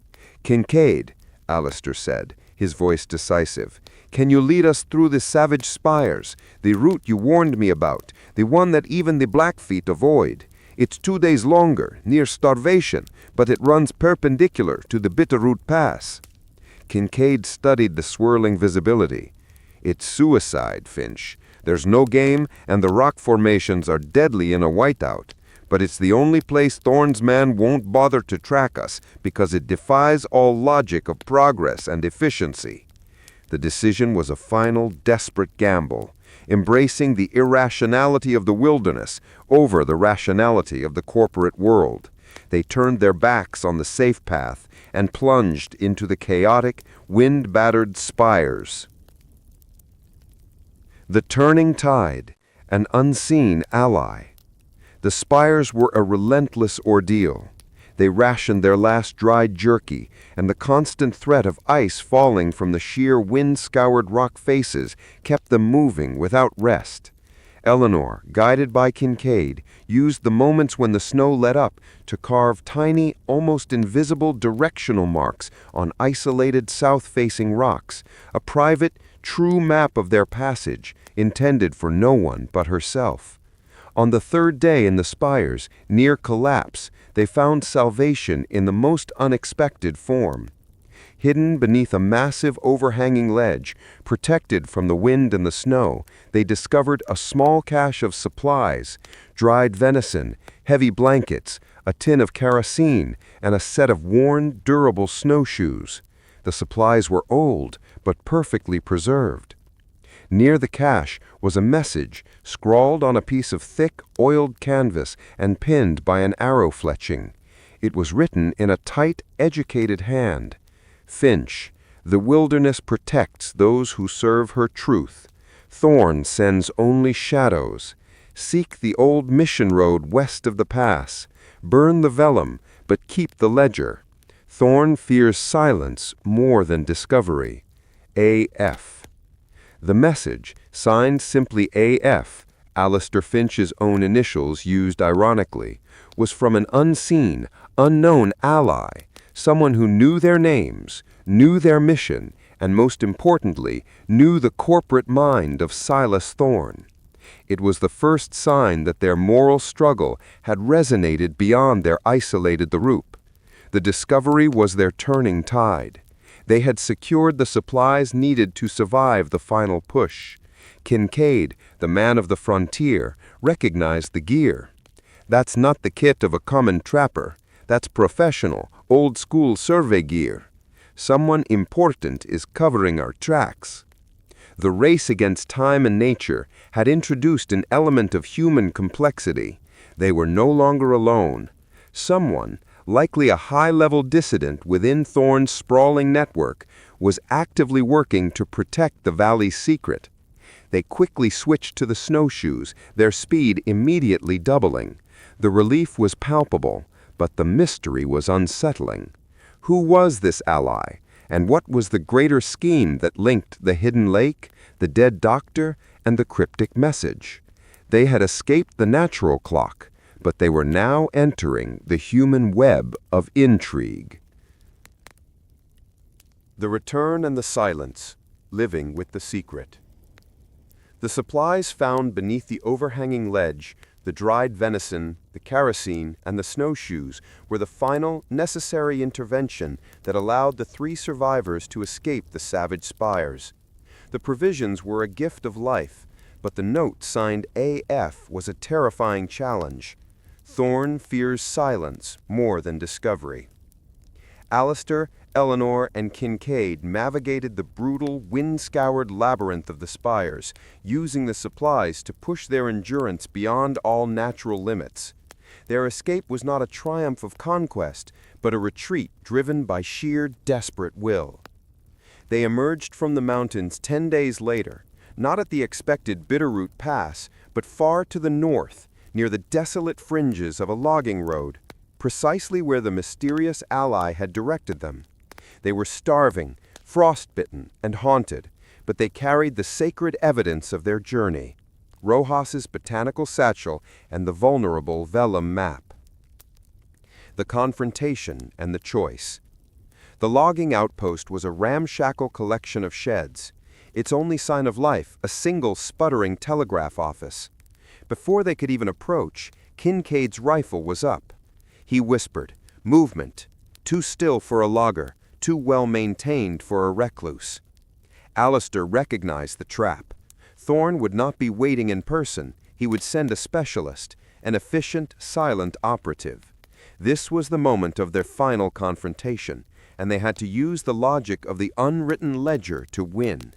Speaker 1: "Kincaid," Alistair said, his voice decisive, "can you lead us through the savage spires, the route you warned me about, the one that even the Blackfeet avoid? It's 2 days longer, near starvation, but it runs perpendicular to the Bitterroot Pass." Kincaid studied the swirling visibility. "It's suicide, Finch. There's no game, and the rock formations are deadly in a whiteout. But it's the only place Thorne's man won't bother to track us because it defies all logic of progress and efficiency. The decision was a final, desperate gamble, embracing the irrationality of the wilderness over the rationality of the corporate world. They turned their backs on the safe path and plunged into the chaotic, wind-battered spires. The turning tide, an unseen ally. The spires were a relentless ordeal. They rationed their last dried jerky, and the constant threat of ice falling from the sheer wind-scoured rock faces kept them moving without rest. Eleanor, guided by Kincaid, used the moments when the snow let up to carve tiny, almost invisible directional marks on isolated south-facing rocks, a private, true map of their passage, intended for no one but herself. On the third day in the spires, near collapse, they found salvation in the most unexpected form. Hidden beneath a massive overhanging ledge, protected from the wind and the snow, they discovered a small cache of supplies: dried venison, heavy blankets, a tin of kerosene, and a set of worn, durable snowshoes. The supplies were old, but perfectly preserved. Near the cache was a message, scrawled on a piece of thick, oiled canvas and pinned by an arrow fletching. It was written in a tight, educated hand. "Finch, the wilderness protects those who serve her truth. Thorne sends only shadows. Seek the old mission road west of the pass. Burn the vellum, but keep the ledger. Thorne fears silence more than discovery. A.F." The message, signed simply A.F., Alistair Finch's own initials used ironically, was from an unseen, unknown ally, someone who knew their names, knew their mission, and most importantly, knew the corporate mind of Silas Thorne. It was the first sign that their moral struggle had resonated beyond their isolated the Roop. The discovery was their turning tide. They had secured the supplies needed to survive the final push. Kincaid, the man of the frontier, recognized the gear. "That's not the kit of a common trapper. That's professional, old-school survey gear. Someone important is covering our tracks." The race against time and nature had introduced an element of human complexity. They were no longer alone. Someone, likely a high-level dissident within Thorne's sprawling network, was actively working to protect the valley's secret. They quickly switched to the snowshoes, their speed immediately doubling. The relief was palpable, but the mystery was unsettling. Who was this ally, and what was the greater scheme that linked the hidden lake, the dead doctor, and the cryptic message? They had escaped the natural clock, but they were now entering the human web of intrigue. The return and the silence, living with the secret. The supplies found beneath the overhanging ledge, the dried venison, the kerosene, and the snowshoes, were the final, necessary intervention that allowed the 3 survivors to escape the savage spires. The provisions were a gift of life, but the note signed A.F. was a terrifying challenge. Thorne fears silence more than discovery. Alistair, Eleanor, and Kincaid navigated the brutal, wind-scoured labyrinth of the spires, using the supplies to push their endurance beyond all natural limits. Their escape was not a triumph of conquest, but a retreat driven by sheer, desperate will. They emerged from the mountains 10 days later, not at the expected Bitterroot Pass, but far to the north, near the desolate fringes of a logging road, precisely where the mysterious ally had directed them. They were starving, frostbitten, and haunted, but they carried the sacred evidence of their journey: Rojas's botanical satchel and the vulnerable vellum map. The confrontation and the choice. The logging outpost was a ramshackle collection of sheds. Its only sign of life, a single sputtering telegraph office. Before they could even approach, Kincaid's rifle was up. He whispered, "Movement. Too still for a logger, too well-maintained for a recluse." Alistair recognized the trap. Thorne would not be waiting in person. He would send a specialist, an efficient, silent operative. This was the moment of their final confrontation, and they had to use the logic of the unwritten ledger to win.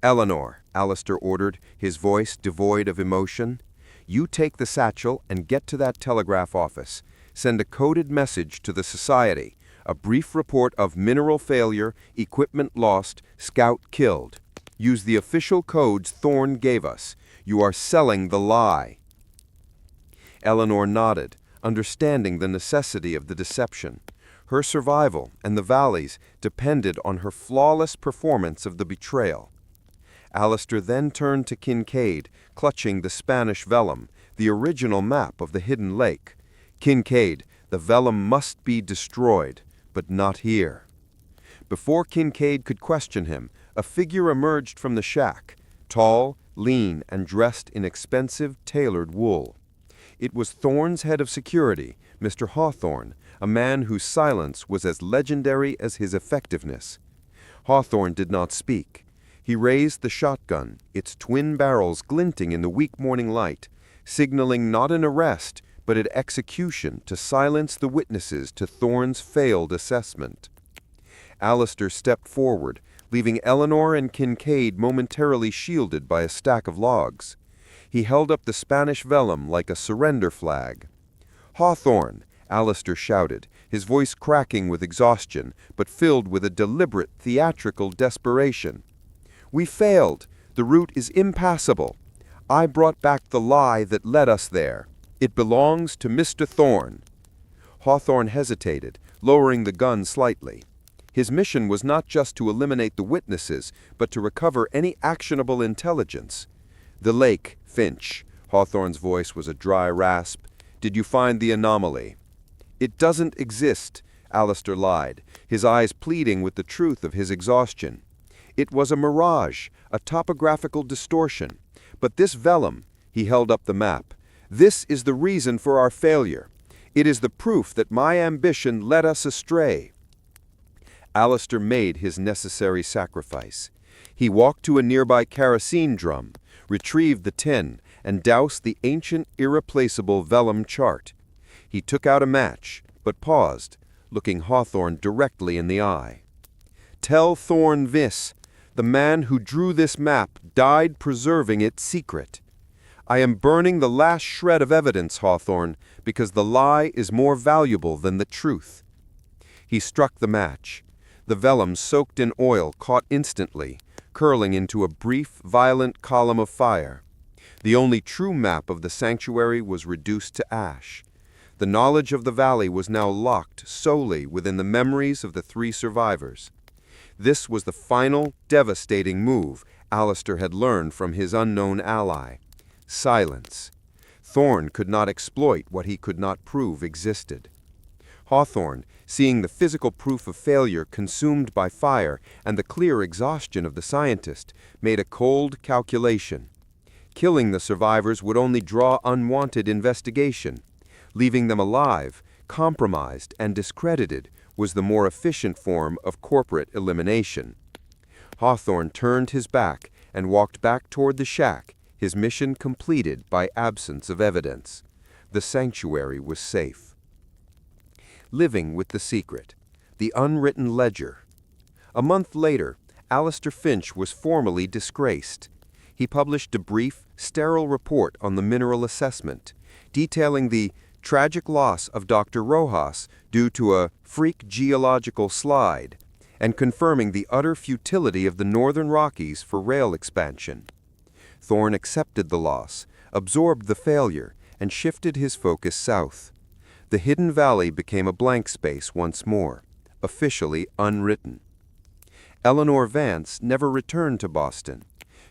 Speaker 1: "Eleanor," Alistair ordered, his voice devoid of emotion, "you take the satchel and get to that telegraph office. Send a coded message to the Society, a brief report of mineral failure, equipment lost, scout killed. Use the official codes Thorne gave us. You are selling the lie." Eleanor nodded, understanding the necessity of the deception. Her survival and the Valley's depended on her flawless performance of the betrayal. Alistair then turned to Kincaid, clutching the Spanish vellum, the original map of the hidden lake. "Kincaid, the vellum must be destroyed, but not here." Before Kincaid could question him, a figure emerged from the shack, tall, lean, and dressed in expensive, tailored wool. It was Thorne's head of security, Mr. Hawthorne, a man whose silence was as legendary as his effectiveness. Hawthorne did not speak. He raised the shotgun, its twin barrels glinting in the weak morning light, signaling not an arrest, but an execution to silence the witnesses to Thorne's failed assessment. Alistair stepped forward, leaving Eleanor and Kincaid momentarily shielded by a stack of logs. He held up the Spanish vellum like a surrender flag. "Hawthorne!" Alistair shouted, his voice cracking with exhaustion, but filled with a deliberate, theatrical desperation. "We failed. The route is impassable. I brought back the lie that led us there. It belongs to Mr. Thorne." Hawthorne hesitated, lowering the gun slightly. His mission was not just to eliminate the witnesses, but to recover any actionable intelligence. "The lake, Finch." Hawthorne's voice was a dry rasp. "Did you find the anomaly?" "It doesn't exist," Alistair lied, his eyes pleading with the truth of his exhaustion. "It was a mirage, a topographical distortion. But this vellum," he held up the map, "this is the reason for our failure. It is the proof that my ambition led us astray." Alistair made his necessary sacrifice. He walked to a nearby kerosene drum, retrieved the tin, and doused the ancient, irreplaceable vellum chart. He took out a match, but paused, looking Hawthorne directly in the eye. "Tell Thorne this. The man who drew this map died preserving its secret. I am burning the last shred of evidence, Hawthorne, because the lie is more valuable than the truth." He struck the match. The vellum soaked in oil caught instantly, curling into a brief, violent column of fire. The only true map of the sanctuary was reduced to ash. The knowledge of the valley was now locked solely within the memories of the three survivors. This was the final, devastating move Alistair had learned from his unknown ally. Silence. Thorne could not exploit what he could not prove existed. Hawthorne, seeing the physical proof of failure consumed by fire and the clear exhaustion of the scientist, made a cold calculation. Killing the survivors would only draw unwanted investigation. Leaving them alive, compromised, and discredited was the more efficient form of corporate elimination. Hawthorne turned his back and walked back toward the shack, his mission completed by absence of evidence. The sanctuary was safe. Living with the secret, the unwritten ledger. A month later, Alistair Finch was formally disgraced. He published a brief, sterile report on the mineral assessment, detailing the tragic loss of Dr. Rojas due to a freak geological slide, and confirming the utter futility of the Northern Rockies for rail expansion. Thorne accepted the loss, absorbed the failure, and shifted his focus south. The hidden valley became a blank space once more, officially unwritten. Eleanor Vance never returned to Boston.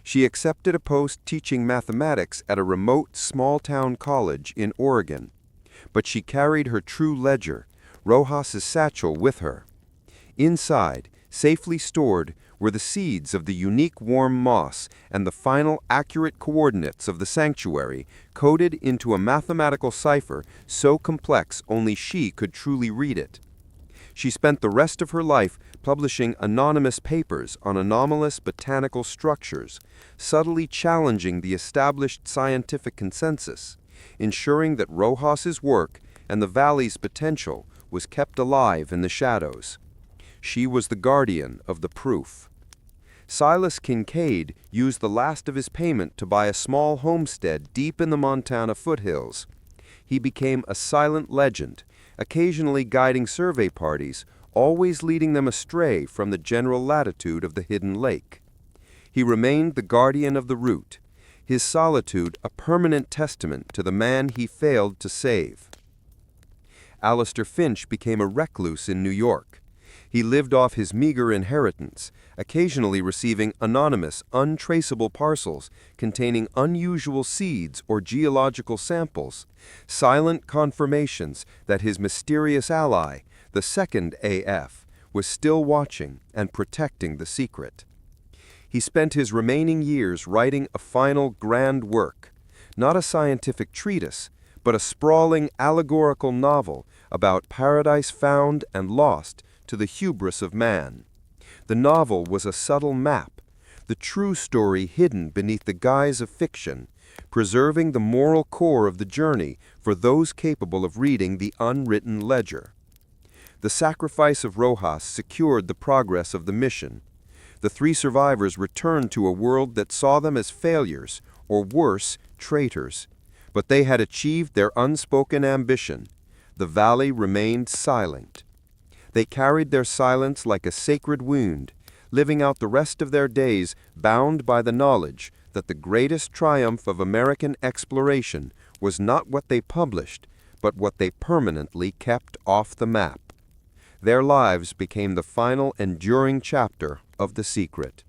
Speaker 1: She accepted a post teaching mathematics at a remote small-town college in Oregon. But she carried her true ledger, Rojas's satchel, with her. Inside, safely stored, were the seeds of the unique warm moss and the final accurate coordinates of the sanctuary, coded into a mathematical cipher so complex only she could truly read it. She spent the rest of her life publishing anonymous papers on anomalous botanical structures, subtly challenging the established scientific consensus. ensuring that Rojas's work and the valley's potential was kept alive in the shadows. She was the guardian of the proof. Silas Kincaid used the last of his payment to buy a small homestead deep in the Montana foothills. He became a silent legend, occasionally guiding survey parties, always leading them astray from the general latitude of the hidden lake. He remained the guardian of the route, his solitude a permanent testament to the man he failed to save. Alistair Finch became a recluse in New York. He lived off his meager inheritance, occasionally receiving anonymous, untraceable parcels containing unusual seeds or geological samples, silent confirmations that his mysterious ally, the second AF, was still watching and protecting the secret. He spent his remaining years writing a final grand work, not a scientific treatise, but a sprawling allegorical novel about paradise found and lost to the hubris of man. The novel was a subtle map, the true story hidden beneath the guise of fiction, preserving the moral core of the journey for those capable of reading the unwritten ledger. The sacrifice of Rojas secured the progress of the mission. The three survivors returned to a world that saw them as failures, or worse, traitors. But they had achieved their unspoken ambition. The valley remained silent. They carried their silence like a sacred wound, living out the rest of their days bound by the knowledge that the greatest triumph of American exploration was not what they published, but what they permanently kept off the map. Their lives became the final enduring chapter of the secret.